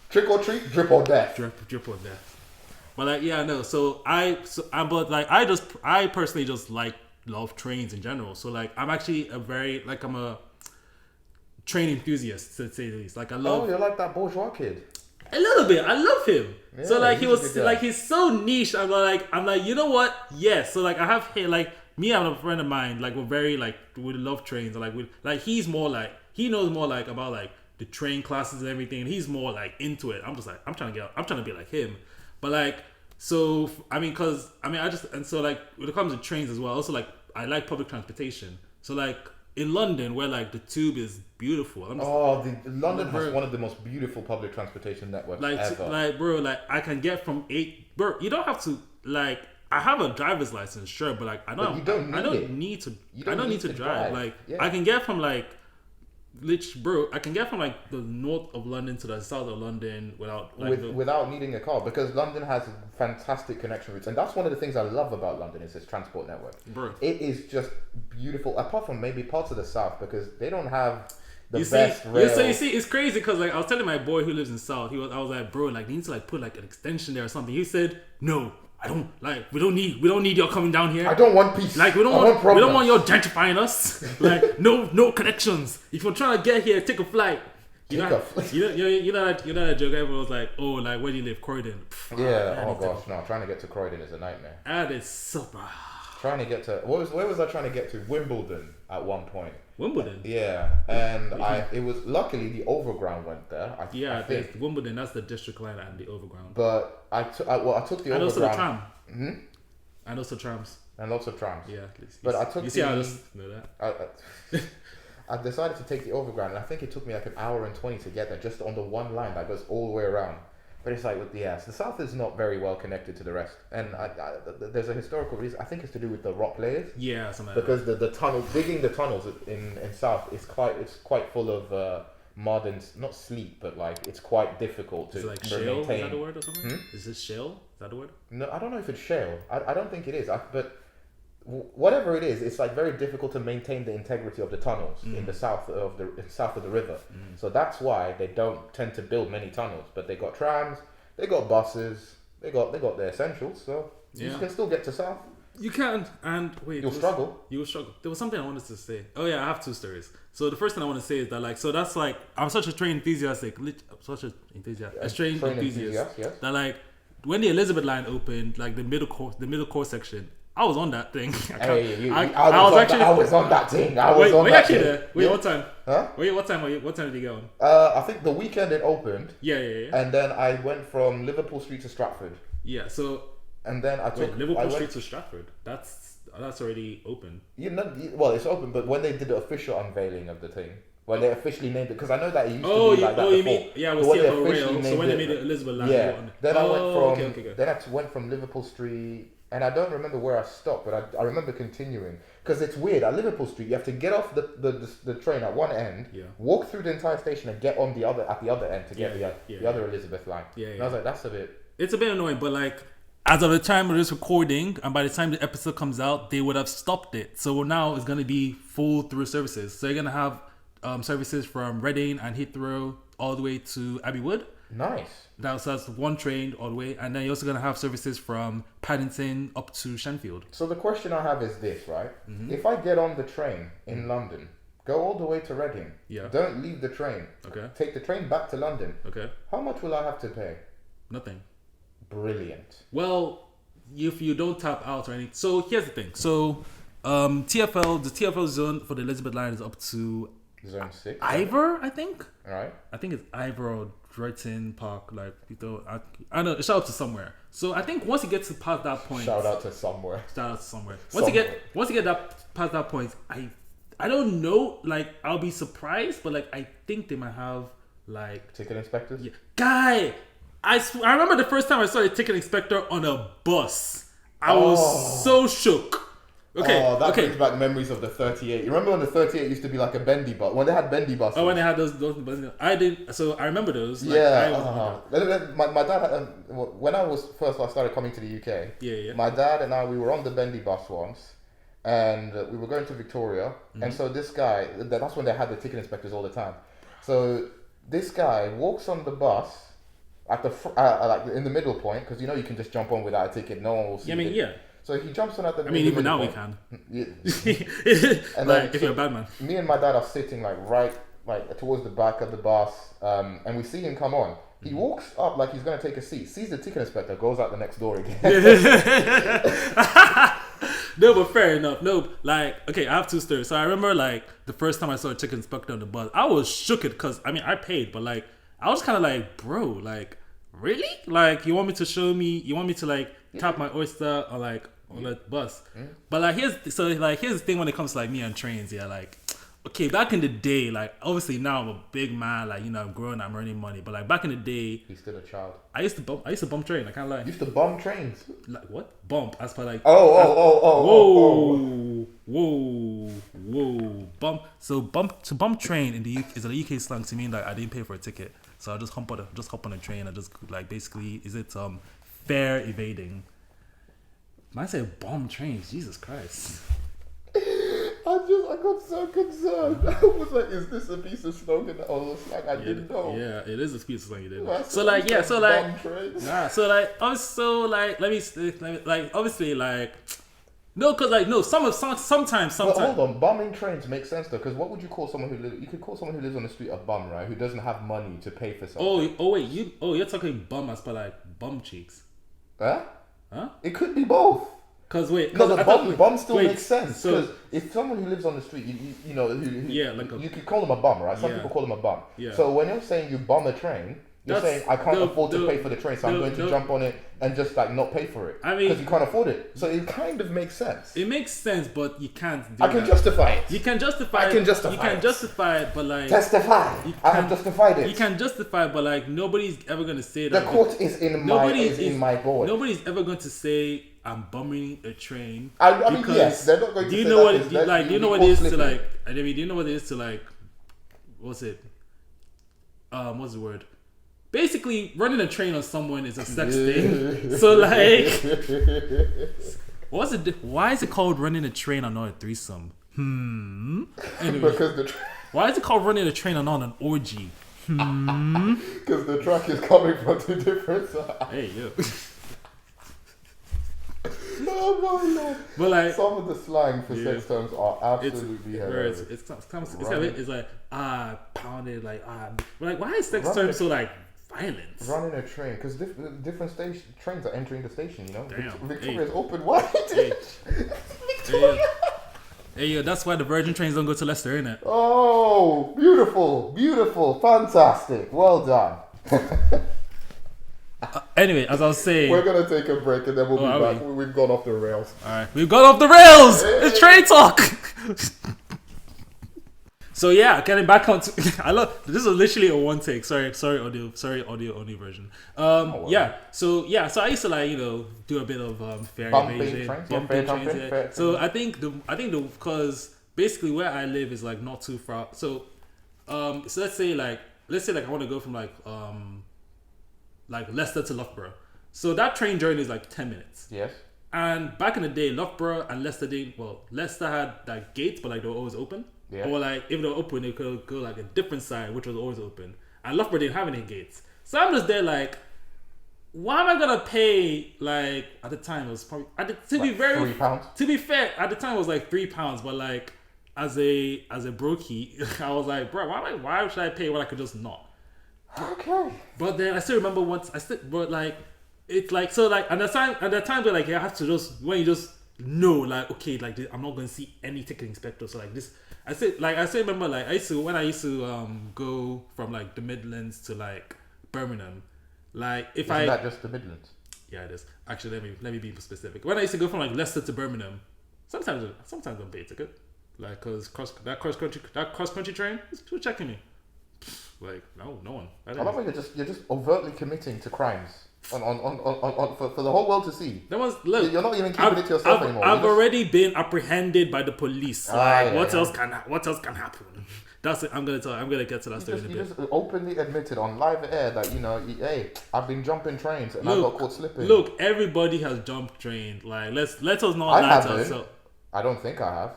B: trick or treat, drip or death.
A: Drip or death. But like, yeah, no. I personally just like love trains in general. So like, I'm actually I'm a train enthusiast to say the least. Like I love.
B: Oh, you're like that bourgeois kid.
A: A little bit. I love him.
B: Yeah,
A: so like he's so niche. I'm like, you know what? Yes. So like I have like me and a friend of mine, like we're very like we love trains. He's more like he knows more like about like the train classes and everything. And he's more like into it. I'm just like I'm trying to be like him. But like so when it comes to trains as well, also like I like public transportation. So like in London, where like the tube is beautiful.
B: London has one of the most beautiful public transportation networks ever.
A: Bro, I can get from bro, you don't have to like. I have a driver's license, sure, but like I don't need to drive. Like I can get from like. I can get from like the north of London to the south of London without
B: needing a car, because London has fantastic connection routes, and that's one of the things I love about London is its transport network.
A: Bro.
B: It is just beautiful, apart from maybe parts of the south, because they don't have the best rail.
A: So you see, it's crazy because like I was telling my boy who lives in South, I was like, bro, like they need to like put like an extension there or something. He said, no. I don't like. We don't need y'all coming down here.
B: I don't want peace.
A: Like we don't want y'all gentrifying us. Like no connections. If you're trying to get here, take a flight. You know that joke. Everyone was like, oh, like where do you live, Croydon?
B: Yeah. Gosh, no. Trying to get to Croydon is a nightmare.
A: That is so bad.
B: Trying to get to where was I trying to get to? Wimbledon at one point.
A: Wimbledon.
B: Yeah, and it was luckily the overground went there. I think
A: Wimbledon. That's the district line and the overground.
B: But I took the overground.
A: And also the tram. Mm-hmm. And also trams.
B: And lots of trams.
A: Yeah,
B: but I took.
A: You see how I just know that.
B: I decided to take the overground, and I think it took me like an hour and 20 to get there, just on the one line that goes all the way around. But it's like the south is not very well connected to the rest, and there's a historical reason. I think it's to do with the rock layers.
A: Yeah, something
B: because the tunnel, digging the tunnels in south is quite full of mud and not sleep, but like it's quite difficult to
A: shale?
B: maintain.
A: Is that the word or something? Is this shale? Is that the word?
B: No, I don't know if it's shale. I don't think it is. But whatever it is, it's like very difficult to maintain the integrity of the tunnels in the south of the river. So that's why they don't tend to build many tunnels. But they got trams, they got buses, they got their essentials. So you can still get to south.
A: You can, and wait,
B: you'll struggle.
A: You will struggle. There was something I wanted to say. Oh yeah, I have two stories. So the first thing I want to say is that like, so that's like, I'm such a train enthusiast. That like when the Elizabeth line opened, like the middle course section. I was on that thing.
B: I was on that thing.
A: Wait, what time?
B: Huh?
A: Wait, what time did you get on?
B: I think the weekend it opened.
A: Yeah.
B: And then I went from Liverpool Street to Stratford.
A: Yeah, so...
B: And then
A: Liverpool Street to Stratford? That's already open.
B: Well, it's open, but when they did the official unveiling of the thing, when they officially named it, because I know that it used to be like that before. You mean,
A: yeah, with CFO Rail, so when they made it Elizabeth line.
B: Yeah, then I went from Liverpool Street... And I don't remember where I stopped, but I remember continuing. Because it's weird. At Liverpool Street, you have to get off the train at one end, walk through the entire station, and get on at the other end to get the other Elizabeth line. And I was like, that's a bit...
A: It's a bit annoying, but like, as of the time of this recording, and by the time the episode comes out, they would have stopped it. So now it's going to be full through services. So you're going to have services from Reading and Heathrow all the way to Abbey Wood.
B: Nice.
A: That's one train all the way, and then you're also gonna have services from Paddington up to Shenfield.
B: So the question I have is this, right? If I get on the train in London, go all the way to Reading, don't leave the train, take the train back to London, how much will I have to pay?
A: Nothing.
B: Brilliant.
A: Well, if you don't tap out or anything. So here's the thing. So the TFL zone for the Elizabeth line is up to
B: Zone 6.
A: Ivor, I think.
B: Right.
A: I think it's Ivor or Rioting Park. Like, you know, I don't know. Shout out to somewhere. So I think once you get to past that point.
B: Shout out to somewhere.
A: Once you get that past that point, I don't know. Like, I'll be surprised, but like I think they might have like
B: ticket inspectors.
A: Yeah. Guy, I remember the first time I saw a ticket inspector on a bus. I was so shook. Okay.
B: That brings back memories of the 38. You remember when the 38 used to be like a bendy bus? When they had bendy buses.
A: Oh, when they had those buses. I did. So I remember those. Like,
B: My dad, when I started coming to the UK, my dad and I, we were on the bendy bus once, and we were going to Victoria, and so this guy, that's when they had the ticket inspectors all the time. So this guy walks on the bus at the like in the middle point, because you know you can just jump on without a ticket, no one will see it. So he jumps on at the.
A: Even now
B: point.
A: We can.
B: And
A: like if you're a bad man.
B: Me and my dad are sitting right towards the back of the bus, and we see him come on. He walks up like he's gonna take a seat. Sees the ticket inspector, goes out the next door again.
A: No, but fair enough. No, like okay, I have two stories. So I remember like the first time I saw a ticket inspector on the bus, I was shook because I paid, but like I was kind of like, bro, like really? Like you want me to like tap my oyster or like on the bus? But like here's the thing when it comes to like me and trains, like okay, back in the day, like obviously now I'm a big man, like you know I'm grown, I'm earning money, but like back in the day,
B: he's still a child.
A: I used to bump train. I can't lie.
B: You used to bump trains.
A: Like what? Bump as per like.
B: Whoa.
A: Bump. So bump train in the UK is a UK slang to mean like I didn't pay for a ticket, so I just hop on a train. I just like basically is it fare evading. Man said bomb trains. Jesus Christ.
B: I got so concerned. I was like, is this a piece of slogan that I was like, I didn't know.
A: Yeah, it is a piece of slogan you didn't
B: know.
A: Let me like obviously like no, because like no, sometimes.
B: But hold on, bumming trains make sense though, because what would you call someone who lives? You could call someone who lives on the street a bum, right? Who doesn't have money to pay for something.
A: You're talking bum as per like bum cheeks.
B: Huh?
A: Huh?
B: It could be both. Because bum still makes sense. Because if someone who lives on the street, you know, you could call them a bum, right? Some people call them a bum. Yeah. So when you're saying you bum a train, you're saying I can't afford to pay for the train, so I'm going to jump on it and just like not pay for it. I mean, because you can't afford it. So it kind of makes sense.
A: It makes sense, but you can't.
B: I can justify it.
A: You can justify it. You can justify it, but like
B: testify. I have justified it.
A: You can justify it, but like nobody's ever going to say that.
B: The court is in my board.
A: Nobody's ever going to say I'm bumming a train.
B: I mean, yes, they're not going to say that.
A: Do you know what it is to like? I mean, do you know what it is to like? What's it? What's the word? Basically, running a train on someone is a sex thing. So like, why is it called running a train and not a threesome? Anyway,
B: because
A: why is it called running a train and not an orgy?
B: Because the track is coming from two different sides.
A: Hey yo.
B: No.
A: But like
B: some of the slang for sex terms are absolutely hilarious.
A: It's like pounded like But like why is sex terms so like violent?
B: Running a train because different trains are entering the station. You know,
A: damn.
B: Victoria's open wide.
A: Victoria. Hey yo, that's why the Virgin trains don't go to Leicester, innit?
B: Oh, beautiful, fantastic, well done.
A: Anyway, as I was saying,
B: we're gonna take a break and then we'll be back. We've gone off the rails.
A: All right, we've gone off the rails. Hey. It's train talk. So yeah, getting back on to this is literally a one take. Sorry audio only version. So I used to like do a bit of fair evasion, bumping trains. So I think because basically where I live is like not too far. So let's say I want to go from like Leicester to Loughborough. So that train journey is like 10 minutes.
B: Yes. And
A: back in the day, Loughborough and Leicester Leicester had like gates, but like they were always open. Yeah. Or like if they were open, they could go like a different side, which was always open. And Loughborough didn't have any gates. So I'm just there like, why am I gonna pay like at the time it was probably
B: £3?
A: To be fair, at the time it was like £3, but like as a brokey, I was like, bro, why should I pay when I could just not?
B: Okay.
A: But then I still remember once it's like so like at the time where like you have to just when you just no, like, okay, like this, I'm not going to see any ticket inspector. So like this, I still remember like when I used to go from like the Midlands to like Birmingham, like if
B: Isn't that just the Midlands?
A: Yeah, it is. Actually, let me be specific. When I used to go from like Leicester to Birmingham, sometimes I'm pay a ticket, like because cross country train, who's checking me? Like no one.
B: I love how you're just overtly committing to crimes on for the whole world to see.
A: Look,
B: you're not even keeping it to yourself anymore.
A: I've already been apprehended by the police. What else can happen? That's it. I'm gonna get to that story in a bit.
B: You just openly admitted on live air that hey, I've been jumping trains and I got caught slipping.
A: Look, everybody has jumped trains. Like let us not lie to ourselves.
B: I don't think I have.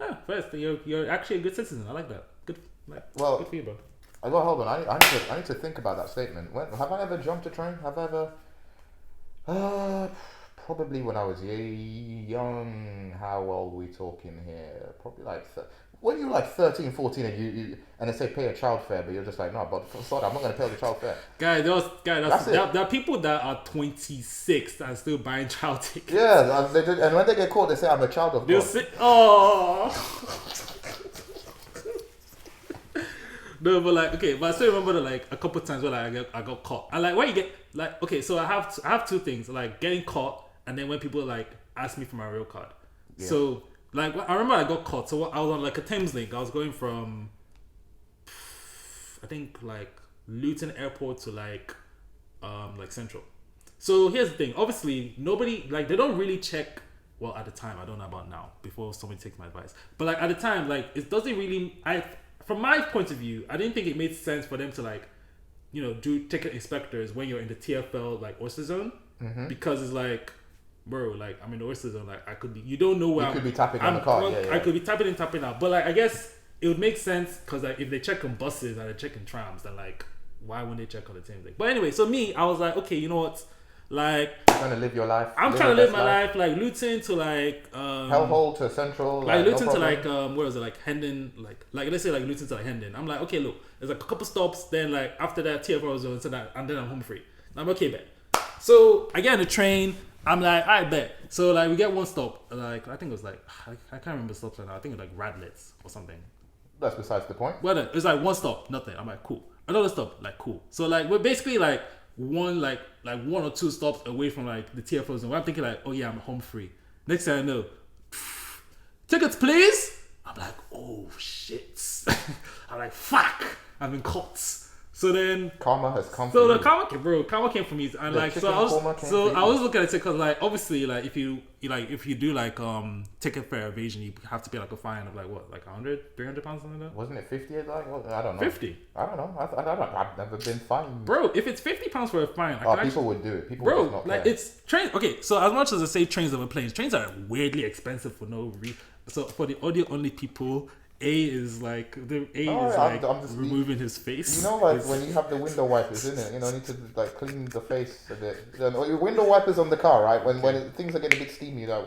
A: Yeah, first you're actually a good citizen. I like that. Good. Good for you, bro.
B: Well, hold on. I need to think about that statement. Have I ever jumped a train? Have I ever? Probably when I was young. How old are we talking here? Probably like when you're like 13, 14 and they say pay a child fare, but you're just like, no, but sorry, I'm not going to pay the child fare.
A: There are people that are 26 and still buying child tickets.
B: Yeah, they did, and when they get caught, they say I'm a child of God.
A: No, but like, okay, but I still remember that like a couple of times where like I got caught. And like when you get like, okay, so I have two things, like getting caught and then when people like ask me for my real card. Yeah. So like I remember I got caught. So I was on like a Thames link. I was going from I think like Luton Airport to like Central. So here's the thing. Obviously nobody like they don't really check. Well, at the time, I don't know about now. Before somebody takes my advice, but like at the time, like it doesn't really. From my point of view, I didn't think it made sense for them to like, do ticket inspectors when you're in the TFL like oyster zone, because it's like, bro, like I'm in the oyster zone, like I could be. You don't know where
B: you could be tapping on the car. Yeah.
A: I could be tapping and tapping out, but like I guess it would make sense because like if they check on buses and they check on trams, then like why wouldn't they check on the same thing? But anyway, so me, I was like, okay, you know what? Like
B: you're trying to live your life.
A: I'm trying to live my life, like Luton to like
B: Hellhole to Central,
A: like Luton to like where was it, like Hendon, like let's say like Luton to like Hendon. I'm like, okay, look, there's like a couple stops, then like after that TFL zone, so that and then I'm home free. I'm okay, bet. So I get on the train. I'm like, I bet. So like we get one stop, like I think it was like I can't remember the stops right now. I think it was like Radlets or something.
B: That's besides the point.
A: Well, it's like one stop, nothing. I'm like, cool. Another stop, like cool. So like we're basically like one or two stops away from like the TFL zone. I'm thinking like, oh yeah, I'm home free. Next thing I know, tickets please. I'm like, oh shit. I'm like, fuck, I've been caught. So then
B: karma has come.
A: So the karma came for me, and like so I was looking at it because like obviously like if you do like ticket fare evasion, you have to pay like a fine of like what, like 100, 300 pounds, something like that.
B: Wasn't it 50? Like I don't know.
A: 50.
B: I don't know. I've never been fined.
A: Bro, if it's 50 pounds for a fine,
B: people would do it. People
A: would
B: just not
A: like
B: care.
A: It's train. Okay, so as much as I say trains over planes, trains are weirdly expensive for no reason. So for the audio only people. I'm just removing his face.
B: Like when you have the window wipers, isn't it? You need to like clean the face a bit. Your window wipers on the car, right? When things are getting a bit steamy, like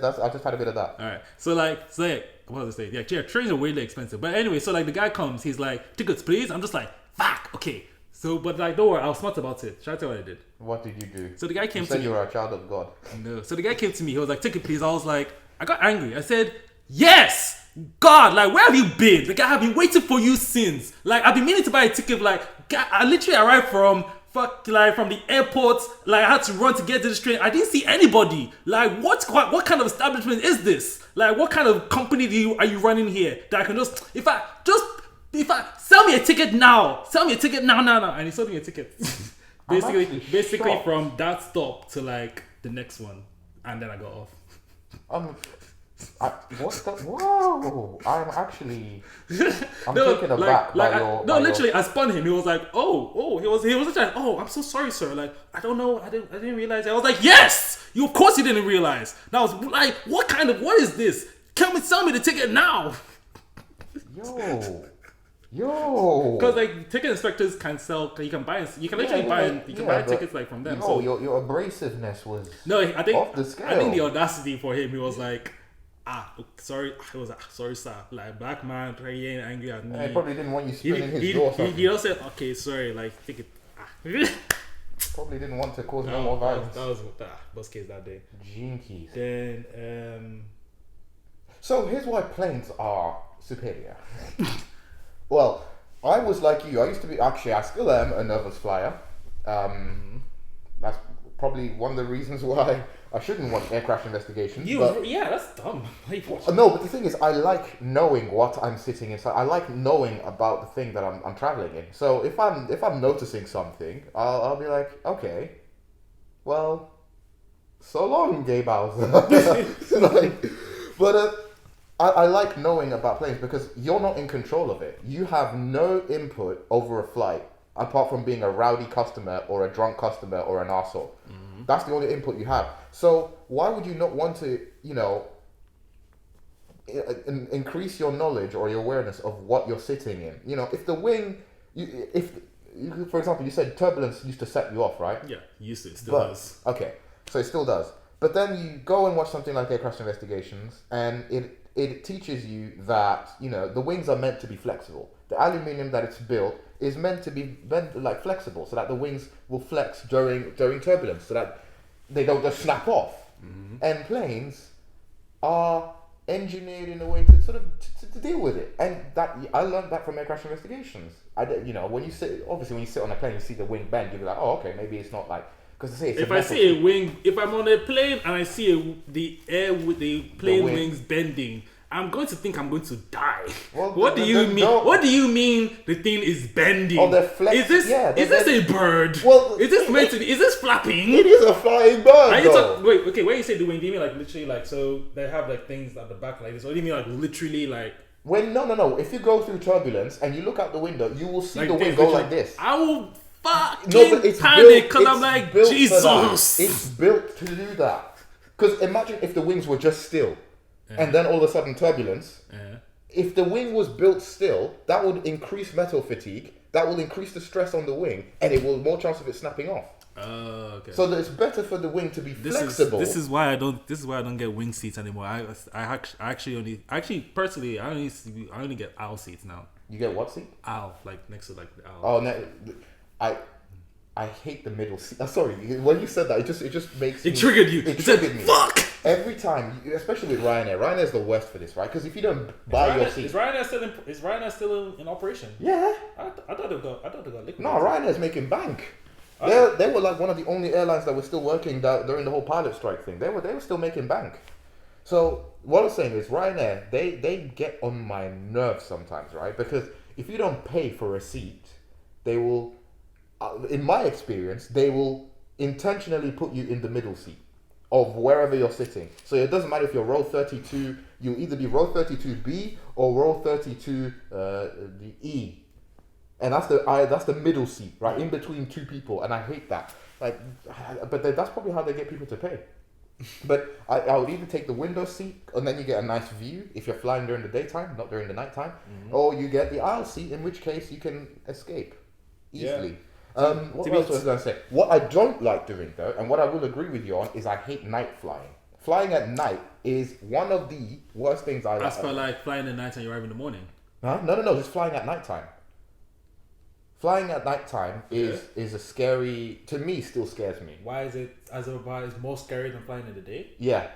B: that's. I just had a bit of that.
A: All right. So what was I saying? Yeah, trains are weirdly expensive. But anyway, so like the guy comes, he's like, tickets please. I'm just like, fuck. Okay. So, but like, don't worry, I was smart about it. Should I tell you what I did?
B: What did you do?
A: So the guy came to me.
B: You were a child of God.
A: No. So the guy came to me. He was like, ticket please. I was like, I got angry. I said, yes, God, like, where have you been? Like, I have been waiting for you since. Like, I've been meaning to buy a ticket. Like, I literally arrived from the airport. Like, I had to run to get to the train. I didn't see anybody. Like, what kind of establishment is this? Like, what kind of company are you running here that I can if I sell me a ticket now. Sell me a ticket now. And he sold me a ticket. basically from that stop to like the next one, and then I got off. Whoa! I'm taken aback by your. Literally, I spun him. He was like, "Oh!" He was like, "Oh, I'm so sorry, sir. Like, I don't know. I didn't realize." I was like, "Yes, of course you didn't realize." And I was like, "What is this? Sell me the ticket now."
B: Yo.
A: Because like ticket inspectors can sell. You can literally buy tickets like from them. So
B: your abrasiveness was
A: I think
B: off the scale.
A: I think the audacity for him, he was like, sorry. He was like, sorry, sir. Like, black man, he ain't angry at me.
B: He probably didn't want you spinning his door.
A: He also said, okay, sorry. Like, take it.
B: Probably didn't want to cause no more violence.
A: That was bus case that day.
B: Jinkies.
A: Then
B: So here's why planes are superior. Well, I was like you. I used to be, actually, I still am a nervous flyer. That's probably one of the reasons why I shouldn't watch air crash investigations.
A: Yeah, that's dumb.
B: No, but the thing is, I like knowing what I'm sitting inside. I like knowing about the thing that I'm traveling in. So if I'm noticing something, I'll be like, okay, well, so long, gay Bowser. I like knowing about planes because you're not in control of it. You have no input over a flight apart from being a rowdy customer or a drunk customer or an arsehole. That's the only input you have. So why would you not want to, increase your knowledge or your awareness of what you're sitting in? If the wing, for example, you said turbulence used to set you off, right?
A: Yeah, used to. It still does.
B: Okay, so it still does. But then you go and watch something like Air Crash Investigations, and it teaches you that, the wings are meant to be flexible. The aluminium that it's built is meant to be flexible, so that the wings will flex during turbulence, so that they don't just snap off. And planes are engineered in a way to sort of to deal with it, and that I learned that from Air Crash Investigations. When you sit on a plane, you see the wing bend, you'll be like, oh, okay, maybe it's not like.
A: If I see a wing, if I'm on a plane and I see the plane wings bending, I'm going to think I'm going to die.
B: Well,
A: what do you mean? What do you mean the thing is bending?
B: Oh, they're flexing.
A: Is this a bird?
B: Well,
A: is this meant to be? Is this flapping?
B: It is a flying bird.
A: Wait, when you say the wing, do you mean like literally like so they have like things at the back like this, or do you mean like literally like?
B: No. If you go through turbulence and you look out the window, you will see like the wing go like this.
A: I will fucking panic because I'm like, Jesus.
B: It's built to do that. Because imagine if the wings were just still. And then all of a sudden turbulence. If the wing was built still, that would increase metal fatigue. That will increase the stress on the wing, and it will more chance of it snapping off.
A: Okay.
B: So that it's better for the wing to be flexible.
A: This is why I don't get wing seats anymore. I only get aisle seats now.
B: You get what seat?
A: Aisle, like next to like the aisle.
B: Oh no, I hate the middle seat. Sorry, when you said that, it just makes
A: it triggered you.
B: It triggered me.
A: Fuck.
B: Every time, especially with Ryanair. Ryanair's the worst for this, right? Because if you don't buy your seat,
A: is Ryanair still in operation?
B: Yeah.
A: I thought they got liquidated.
B: No, Ryanair's making bank. They were like one of the only airlines that were still working during the whole pilot strike thing. They were still making bank. So what I'm saying is Ryanair, they get on my nerves sometimes, right? Because if you don't pay for a seat, they will, in my experience, they will intentionally put you in the middle seat of wherever you're sitting. So it doesn't matter if you're row 32, you'll either be row 32B or row 32 the E. And that's the middle seat, right? In between two people. And I hate that. But that's probably how they get people to pay. But I would either take the window seat, and then you get a nice view if you're flying during the daytime, not during the nighttime, or you get the aisle seat, in which case you can escape easily. Yeah. What else was I going to say? What I don't like doing though, and what I will agree with you on, is I hate night flying. Flying at night is one of the worst things I like.
A: As for like flying at night and you arrive in the morning?
B: Huh? No, just flying at nighttime. Flying at nighttime is a scary, to me, still scares me.
A: Why is it, as a pilot, is more scary than flying in the day?
B: Yeah.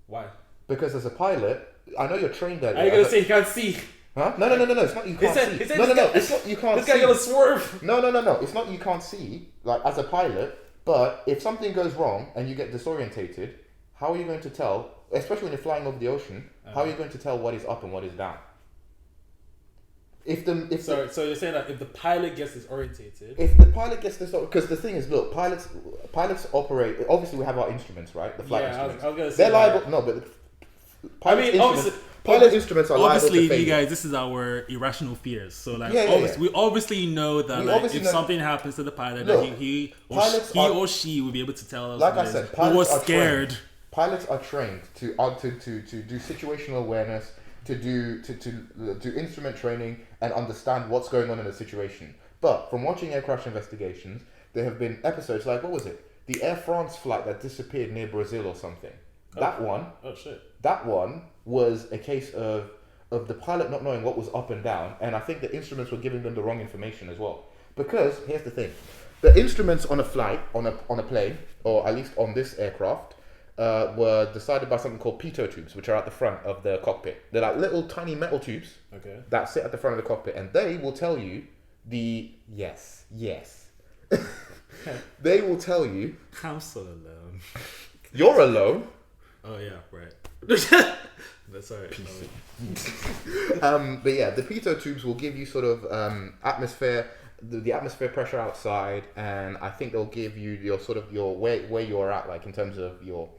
A: Why?
B: Because as a pilot, I know you're trained there.
A: Are you going to say you can't see?
B: Huh? No, it's not you can't see. It's not you can't see.
A: This guy gonna swerve.
B: No, it's not you can't see, like as a pilot, but if something goes wrong and you get disorientated, how are you going to tell, especially when you're flying over the ocean, how are you going to tell what is up and what is down?
A: So you're saying that if the pilot gets disorientated,
B: because the thing is, look, pilots operate. Obviously, we have our instruments, right? The flight instruments.
A: I was gonna say
B: they're liable. No, but pilot instruments are liable to failure.
A: Obviously, you guys, this is our irrational fears. So, like, we obviously know that if something happens to the pilot, that he or she will be able to tell us.
B: Like I said, pilots
A: are scared.
B: Trained. Pilots are trained to do situational awareness, to do instrument training, and understand what's going on in a situation. But from watching Air Crash Investigations, there have been episodes like, what was it? The Air France flight that disappeared near Brazil or something. That one.
A: Oh shit.
B: That one was a case of the pilot not knowing what was up and down, and I think the instruments were giving them the wrong information as well. Because here's the thing, The instruments on a flight, on a plane, or at least on this aircraft, were decided by something called pitot tubes, which are at the front of the cockpit. They're like little tiny metal tubes that sit at the front of the cockpit, and they will tell you yes. They will tell you.
A: I'm so alone.
B: You're alone.
A: Oh yeah, right. That's alright.
B: But yeah, the pitot tubes will give you sort of atmosphere, the atmosphere pressure outside, and I think they'll give you your sort of your where you're at, like in terms of your.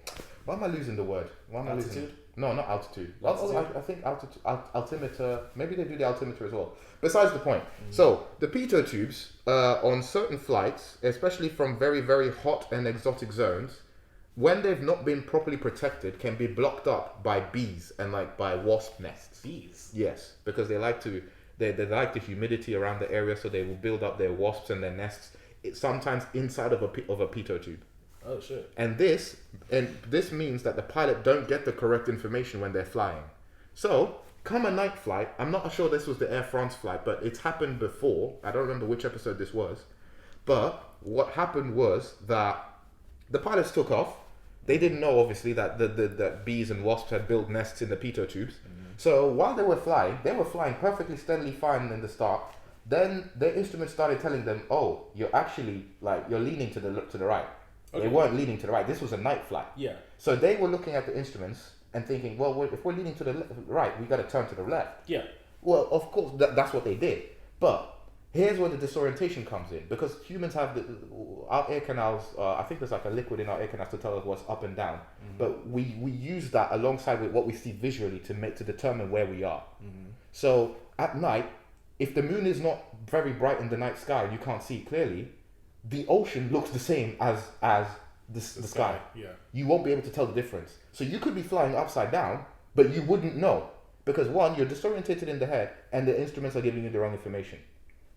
B: Why am I losing the word? Why am I
A: altitude?
B: losing? No, not altitude. I think altitude, altimeter. Maybe they do the altimeter as well. Besides the point. So the pitot tubes on certain flights, especially from very very hot and exotic zones, when they've not been properly protected, can be blocked up by bees and like by wasp nests.
A: Bees?
B: Yes, because they like the humidity around the area, so they will build up their wasps and their nests. Sometimes inside of a pitot tube.
A: Oh shit!
B: And this means that the pilot don't get the correct information when they're flying. So come a night flight, I'm not sure this was the Air France flight, but it's happened before. I don't remember which episode this was, but what happened was that the pilots took off. They didn't know, obviously, that the bees and wasps had built nests in the pitot tubes. So while they were flying perfectly steadily fine in the start. Then the instrument started telling them, "Oh, you're actually you're leaning to the right." Okay. They weren't leaning to the right. This was a night flight.
A: Yeah.
B: So they were looking at the instruments and thinking, "Well, if we're leaning to the right, we got to turn to the left."
A: Yeah.
B: Well, of course, that's what they did. But here's where the disorientation comes in, because humans have our ear canals. I think there's like a liquid in our ear canals to tell us what's up and down. But we use that alongside with what we see visually to determine where we are. So at night, if the moon is not very bright in the night sky and you can't see clearly, the ocean looks the same as the sky.
A: Yeah.
B: You won't be able to tell the difference. So you could be flying upside down, but you wouldn't know, because one, you're disorientated in the head, and the instruments are giving you the wrong information.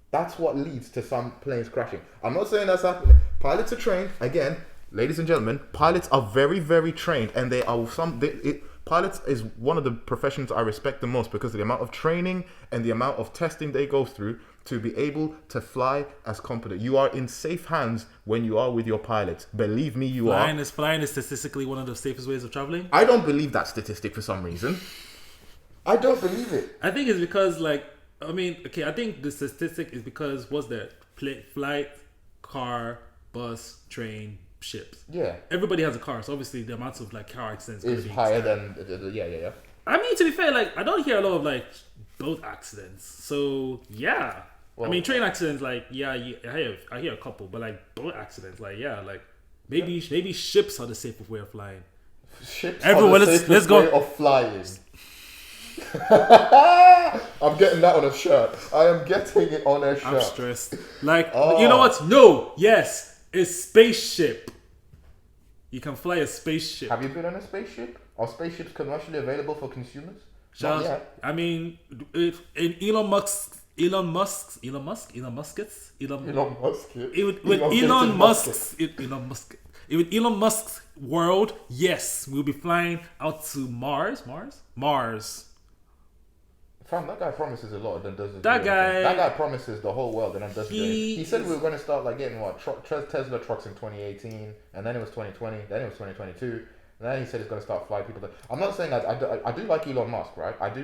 B: That's what leads to some planes crashing. I'm not saying that's happening. Pilots are trained. Again, ladies and gentlemen, pilots are very, very trained, and they are pilots is one of the professions I respect the most, because of the amount of training and the amount of testing they go through to be able to fly as competent. You are in safe hands when you are with your pilots. Believe me, you are.
A: Flying is statistically one of the safest ways of traveling.
B: I don't believe that statistic for some reason. I don't believe it.
A: I think it's because I think the statistic is because what's there? Flight, car, bus, train, ships.
B: Yeah.
A: Everybody has a car, so obviously the amount of car accidents
B: is higher than yeah.
A: I mean, to be fair, I don't hear a lot of boat accidents. So yeah. Well, I mean, train accidents, I hear a couple, but boat accidents, maybe ships are the safest way of flying.
B: Ships
A: Everyone,
B: are the safest way of flying. I'm getting that on a shirt. I am getting it on a shirt.
A: I'm stressed. You know what? No, yes, it's spaceship. You can fly a spaceship.
B: Have you been on a spaceship? Are spaceships commercially available for consumers?
A: I mean, in Elon Musk's world, yes, we'll be flying out to Mars.
B: Fam, that guy promises a lot and then doesn't.
A: That guy
B: promises the whole world and then doesn't. He said we were going to start getting Tesla trucks in 2018, and then it was 2020, then it was 2022. And then he said he's going to start flying people. I'm not saying that I do like Elon Musk, right? I do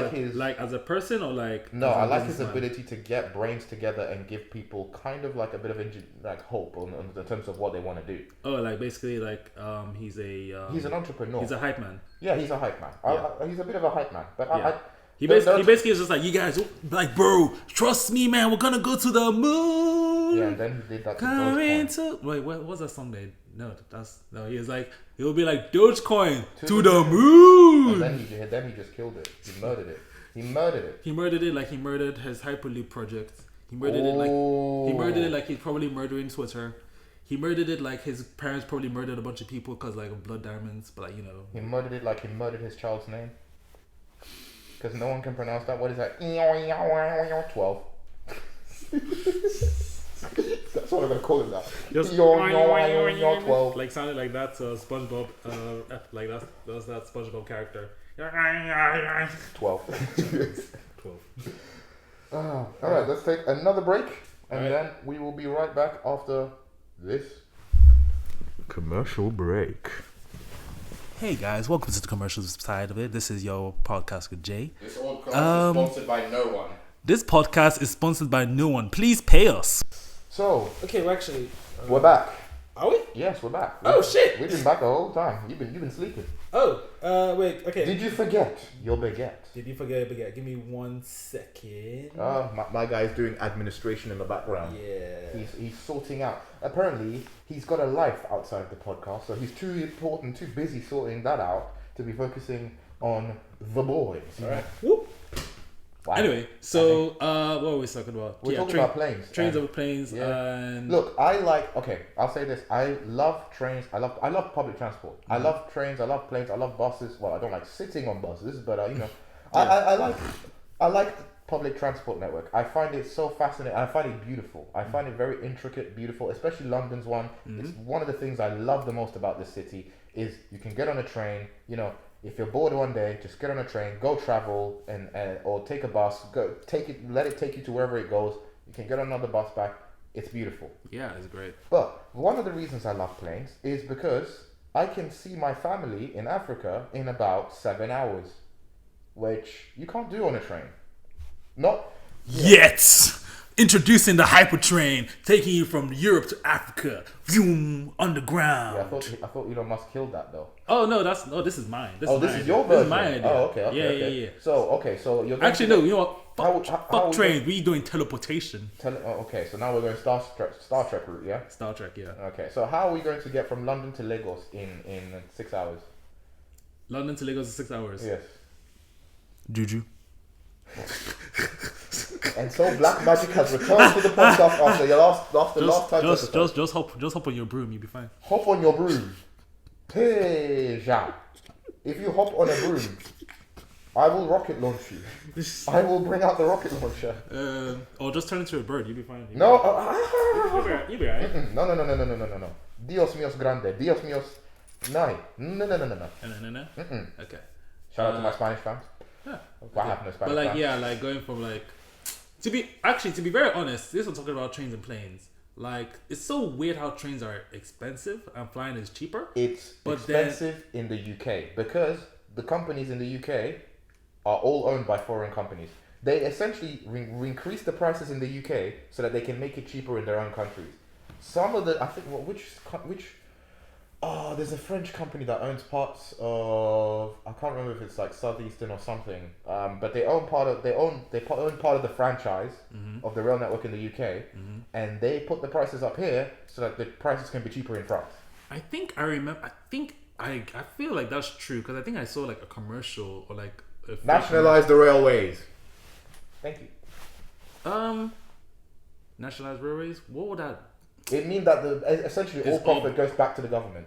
B: his
A: as a person or
B: no, I like his ability to get brains together and give people kind of a bit of hope in terms of what they want to do.
A: Oh, basically he's
B: an entrepreneur.
A: He's a hype man.
B: Yeah, he's a hype man. Yeah. He's a bit of a hype man, but
A: yeah. He basically is just you guys, bro, trust me, man, we're gonna go to the moon.
B: Yeah, and then he did that.
A: Wait, what was that song they? He'll be like Dogecoin to the moon.
B: And then he just killed it. He murdered it. He murdered it
A: like he murdered his Hyperloop project. He murdered it like he's probably murdering Twitter. He murdered it like his parents probably murdered a bunch of people because of blood diamonds. But
B: he murdered it like he murdered his child's name. Because no one can pronounce that. What is that? 12. That's what I'm gonna call it now.
A: Just
B: 12.
A: Sounded like that SpongeBob. That was that SpongeBob character.
B: 12. 12. All right, let's take another break. And then we will be right back after this commercial break.
A: Hey guys, welcome to the commercial side of it. This is your podcast with Jay.
B: This podcast is sponsored by no one.
A: This podcast is sponsored by no one. Please pay us.
B: So,
A: okay, we're actually
B: we're back.
A: Are we?
B: Yes, we're back.
A: Shit!
B: We've been back the whole time. You've been sleeping.
A: Wait. Okay.
B: Did you forget your baguette?
A: Did you forget your baguette? Give me 1 second.
B: My guy's doing administration in the background.
A: Yeah.
B: He's sorting out. Apparently, he's got a life outside the podcast, so he's too busy sorting that out to be focusing on the boys.
A: All right. Whoop. Wow. Anyway, so what were we talking about?
B: We're talking about planes.
A: Trains over planes. And
B: look, I'll say this. I love trains. I love public transport. I love trains. I love planes. I love buses. Well, I don't like sitting on buses, but I like the public transport network. I find it so fascinating. I find it beautiful. I find it very intricate, beautiful, especially London's one. It's one of the things I love the most about this city is you can get on a train, if you're bored one day, just get on a train, go travel, and or take a bus, let it take you to wherever it goes. You can get on another bus back. It's beautiful.
A: Yeah, it's great.
B: But one of the reasons I love planes is because I can see my family in Africa in about 7 hours, which you can't do on a train. Not
A: yet. Introducing the hypertrain, taking you from Europe to Africa, vroom, underground.
B: Yeah, I thought Elon Musk killed that though.
A: Oh no, this is mine. This
B: is your version.
A: This is my idea.
B: Oh, okay.
A: Yeah.
B: So you're
A: actually no. You know what? Fuck trains. We doing teleportation.
B: Okay, so now we're going Star Trek route, yeah.
A: Star Trek, yeah.
B: Okay, so how are we going to get from London to Lagos in 6 hours?
A: London to Lagos in 6 hours.
B: Yes.
A: Juju.
B: And so Black Magic has returned to the podcast after last time.
A: Just hop on your broom, you'll be fine.
B: Hop on your broom. Peja. If you hop on a broom, I will rocket launch you. I will bring out the rocket launcher.
A: Or just turn into a bird, you'll be fine.
B: No.
A: You'll be alright.
B: No. Dios míos grande. Dios míos. No.
A: Okay.
B: Shout out to my Spanish fans.
A: Yeah.
B: What happened to Spanish fans?
A: Yeah, like going from to be very honest, this is talking about trains and planes. Like, it's so weird how trains are expensive and flying is cheaper.
B: It's expensive in the UK because the companies in the UK are all owned by foreign companies. They essentially increase the prices in the UK so that they can make it cheaper in their own countries. Some of the, I think, there's a French company that owns parts of, I can't remember if it's like Southeastern or something, but they own part of the franchise of the rail network in the UK, and they put the prices up here so that the prices can be cheaper in France.
A: I feel like that's true because I think I saw like a commercial or like
B: nationalize the railways. Thank you.
A: Nationalize railways. What would that?
B: It means that essentially all profit goes back to the government.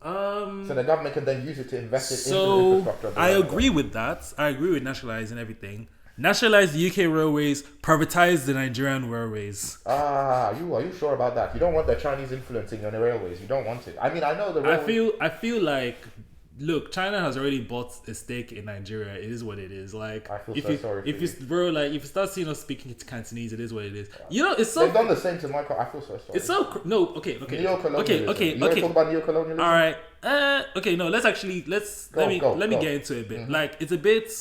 B: So the government can then use it to invest it into the infrastructure.
A: I agree with that. I agree with nationalizing everything. Nationalize the UK railways, privatize the Nigerian railways.
B: Are you sure about that? You don't want the Chinese influencing on the railways. You don't want it. I mean, I know the railways.
A: I feel like, look, China has already bought a stake in Nigeria. It is what it is. Like,
B: I feel sorry for you.
A: If you start seeing us speaking Cantonese, it is what it is.
B: Yeah.
A: It's so.
B: They've done the same to my. I feel so sorry.
A: It's so no. Okay.
B: Neo-colonialism.
A: Okay.
B: You want to talk about neo-colonialism?
A: All right. Okay. No. Let me get into it a bit. Like, it's a bit.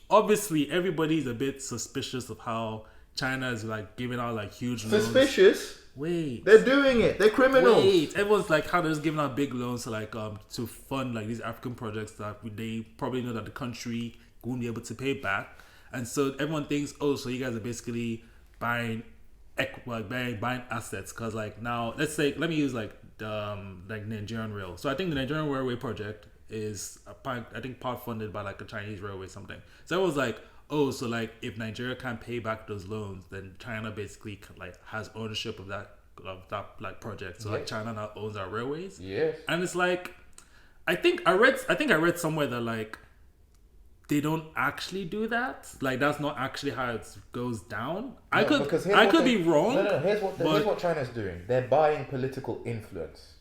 A: Obviously, everybody's a bit suspicious of how China is like giving out like huge loans.
B: Suspicious?
A: Wait,
B: they're doing it. They're criminals.
A: Wait, everyone's like how they're just giving out big loans to like to fund like these African projects that they probably know that the country won't be able to pay back, and so everyone thinks, oh, so you guys are basically buying assets because like now let me use like Nigerian Rail. So I think the Nigerian Railway project is part funded by like a Chinese railway something. So it was like, oh, so like if Nigeria can't pay back those loans, then China basically like has ownership of that like project. So like China now owns our railways.
B: Yes.
A: And it's like, I think I read somewhere that like they don't actually do that. Like that's not actually how it goes down. I could be wrong.
B: No. Here's what China's doing. They're buying political influence.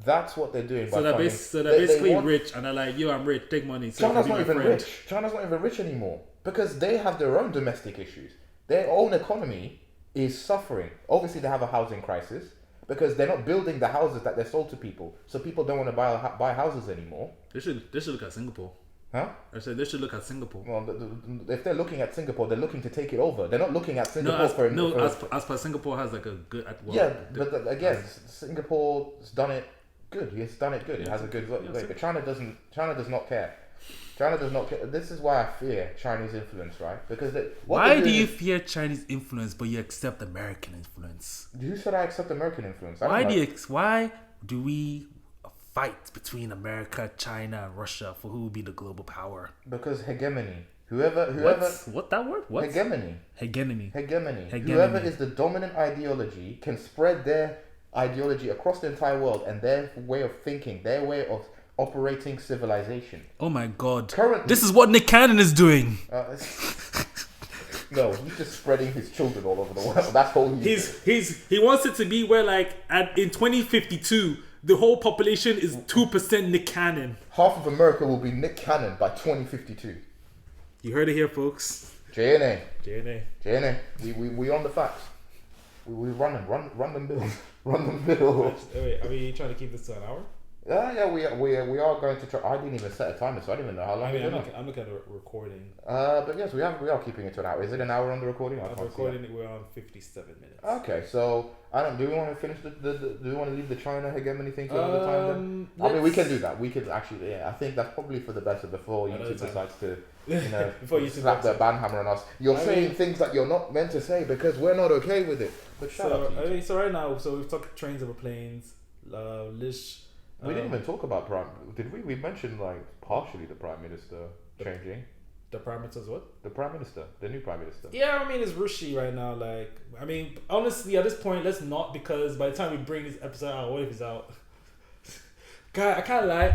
B: That's what they're doing.
A: So they're basically rich, and they're like, "Yo, I'm rich. Take money." So
B: China's not even rich. China's not even rich anymore because they have their own domestic issues. Their own economy is suffering. Obviously, they have a housing crisis because they're not building the houses that they're sold to people. So people don't want to buy houses anymore.
A: They should look at Singapore.
B: Huh?
A: I said they should look at Singapore.
B: Well, if they're looking at Singapore, they're looking to take it over. They're not looking at Singapore
A: as per Singapore has like a good.
B: Again, Singapore's done it good. It's done it good. It has a good way. But China does not care. China does not care. This is why I fear Chinese influence, right? Because
A: why do you fear Chinese influence, but you accept American influence?
B: Who said I accept American influence?
A: Why do we fight between America, China, and Russia for who will be the global power?
B: Because hegemony. Whoever.
A: What that word? What?
B: Hegemony.
A: Hegemony.
B: Whoever is the dominant ideology can spread their ideology across the entire world and their way of thinking, their way of operating civilization.
A: Oh my God!
B: Currently,
A: this is what Nick Cannon is doing.
B: No, he's just spreading his children all over the world. That's all he
A: wants it to be where in 2052 the whole population is 2% Nick Cannon.
B: Half of America will be Nick Cannon by 2052.
A: You heard it here, folks.
B: JNA. We on the facts. We run them bills. Run them bills.
A: Wait, are we trying to keep this to an hour?
B: Yeah, we are going to try. I didn't even set a timer, so I didn't even know how long.
A: I'm looking at the recording.
B: But yes, we are keeping it to an hour. Is it an hour on the recording?
A: We're on 57 minutes.
B: Okay, so do we want to finish do we want to leave the China hegemony thing to another time then? I mean, we can do that. We can actually, I think that's probably for the better before YouTube decides to, before YouTube slap their ban hammer on us. You're saying things that you're not meant to say because we're not okay with it. But shout out to you.
A: So right now, we've talked trains over planes, Lish.
B: We didn't even talk about did we? We mentioned partially the Prime Minister changing.
A: The Prime Minister's what?
B: The Prime Minister, the new Prime Minister.
A: Yeah, I mean it's rushy right now. Honestly, at this point, let's not, because by the time we bring this episode out, what if it's out? God, I can't lie.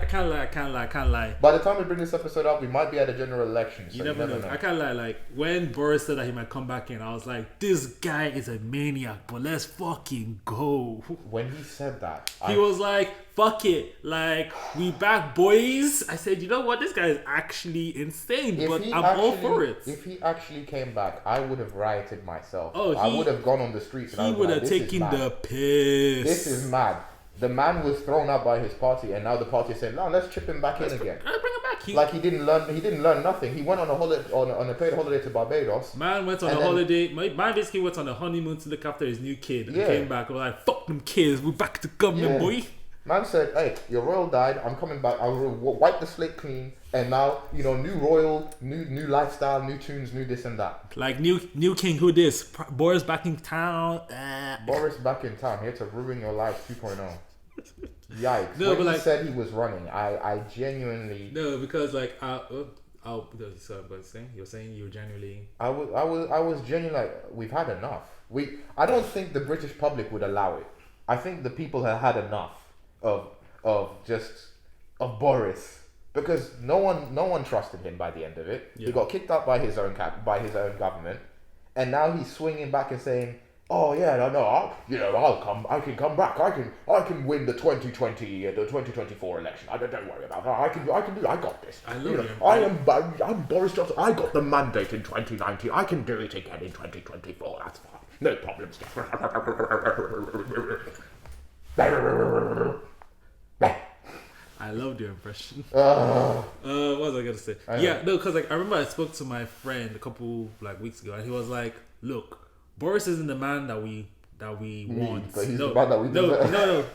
B: By the time we bring this episode up, we might be at a general election. So
A: you never know. I can't lie. When Boris said that he might come back in, I was like, this guy is a maniac, but let's fucking go.
B: When he said that,
A: he was like, fuck it. We back, boys. I said, you know what? This guy is actually insane, but I'm all for it.
B: If he actually came back, I would have rioted myself.
A: Oh,
B: I would have gone on the streets. And
A: he would have taken the piss.
B: This is mad. The man was thrown out by his party, and now the party is saying, "No, let's chip him back in again."
A: Bring him back.
B: He didn't learn nothing. He went on a holiday on a paid holiday to Barbados.
A: Man went on a holiday. Man basically went on a honeymoon to look after his new kid. And came back. We're like, "Fuck them kids. We're back to government, boy."
B: Man said, "Hey, your royal died. I'm coming back. I'll wipe the slate clean, and now new royal, new lifestyle, new tunes, new this and that."
A: New king. Who this? Boris back in town.
B: Boris back in town, here to ruin your life 2.0. Yikes! No, when he said he was running, I genuinely
A: because you're saying you were genuinely.
B: I was genuinely we've had enough. I don't think the British public would allow it. I think the people have had enough of Boris, because no one trusted him by the end of it. Yeah. He got kicked out by his own government, and now he's swinging back and saying, "Oh yeah, I'll come. I can come back. I can win the 2024 election. Don't worry about that. I can do. I got this.
A: I love you.
B: I'm Boris Johnson. I got the mandate in 2019. I can do it again in 2024. That's fine. No problems."
A: I loved your impression. What was I gonna say? Because I remember I spoke to my friend a couple weeks ago, and he was like, "Look, Boris isn't the man that we want.
B: But he's the man that we deserve."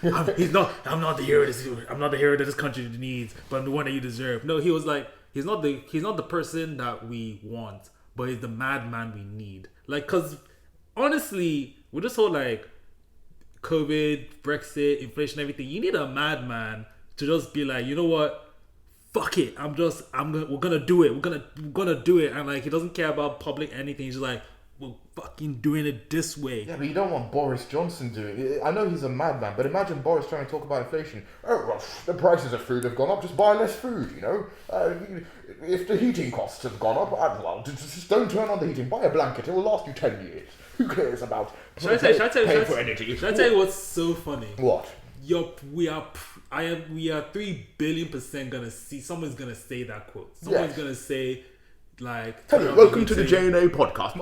A: No. He's not. I'm not the hero. I'm not the hero that this country needs, but I'm the one that you deserve. No, he was like, he's not the person that we want, but he's the madman we need. Because honestly, with this whole COVID, Brexit, inflation, everything, you need a madman to just be like, you know what? Fuck it. We're gonna do it. We're gonna do it. And he doesn't care about public anything. He's just like, we're fucking doing it this way.
B: Yeah, but you don't want Boris Johnson doing it. I know he's a madman, but imagine Boris trying to talk about inflation. Oh, well, the prices of food have gone up, just buy less food, if the heating costs have gone up, well, just don't turn on the heating. Buy a blanket, it will last you 10 years. Who cares about paying for energy?
A: Should I tell you what's so funny?
B: What?
A: We are 3 billion% gonna see, someone's gonna say that quote. Someone's gonna say,
C: welcome to the J&A podcast.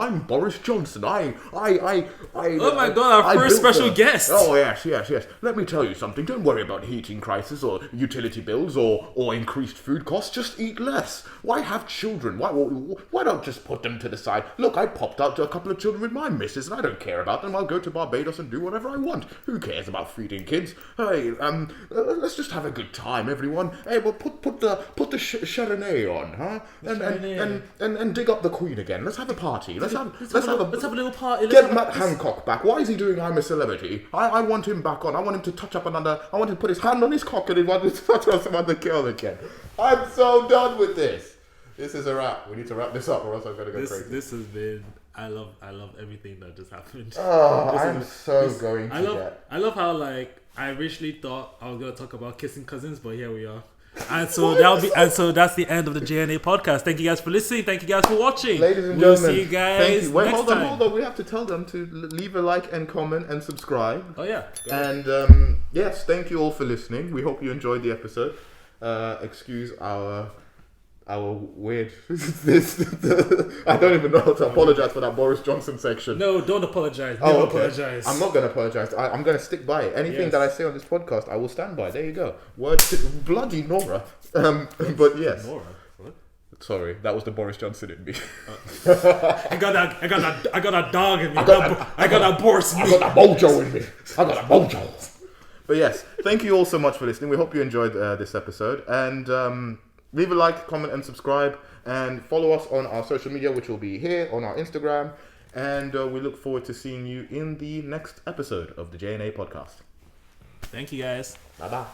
C: I'm Boris Johnson. Oh
A: my god, our first special guest.
C: Oh yes. Let me tell you something. Don't worry about heating crisis or utility bills or increased food costs. Just eat less. Why have children? Why not just put them to the side? Look, I popped out to a couple of children with my missus, and I don't care about them. I'll go to Barbados and do whatever I want. Who cares about feeding kids? Hey, let's just have a good time, everyone. Hey, well, put the Chardonnay on, huh? And dig up the Queen again. Let's have a party. Let's have a little party. Get Matt Hancock back. Why is he doing I'm a Celebrity? I want him back on. I want him to touch up another. I want him to put his hand on his cock and he wants to touch on some other girl again. I'm so done with this. This is a wrap. We need to wrap this up, or else I'm gonna go crazy.
A: This has been. I love everything that just happened.
B: Oh, I
A: love how I originally thought I was gonna talk about kissing cousins, but here we are. And so that's the end of the JNA podcast. Thank you guys for listening. Thank you guys for watching.
B: Ladies and
A: we'll
B: gentlemen,
A: see you guys
B: Wait,
A: next time.
B: hold on. We have to tell them to leave a like and comment and subscribe.
A: Oh yeah.
B: And yes, thank you all for listening. We hope you enjoyed the episode. Excuse our weird I don't even know how to apologize for that Boris Johnson section.
A: No, don't apologize. Apologize.
B: I'm not going to apologize. I'm going to stick by it. Anything that I say on this podcast, I will stand by. There you go. Word to bloody Nora. But yes.
A: Nora. What?
B: Sorry, that was the Boris Johnson in me.
A: I got that dog in me. I got that Boris.
B: I got that BoJo in me. I got that BoJo. But yes, thank you all so much for listening. We hope you enjoyed this episode, and leave a like, comment, and subscribe, and follow us on our social media, which will be here on our Instagram. And we look forward to seeing you in the next episode of the J&A podcast.
A: Thank you, guys.
B: Bye-bye.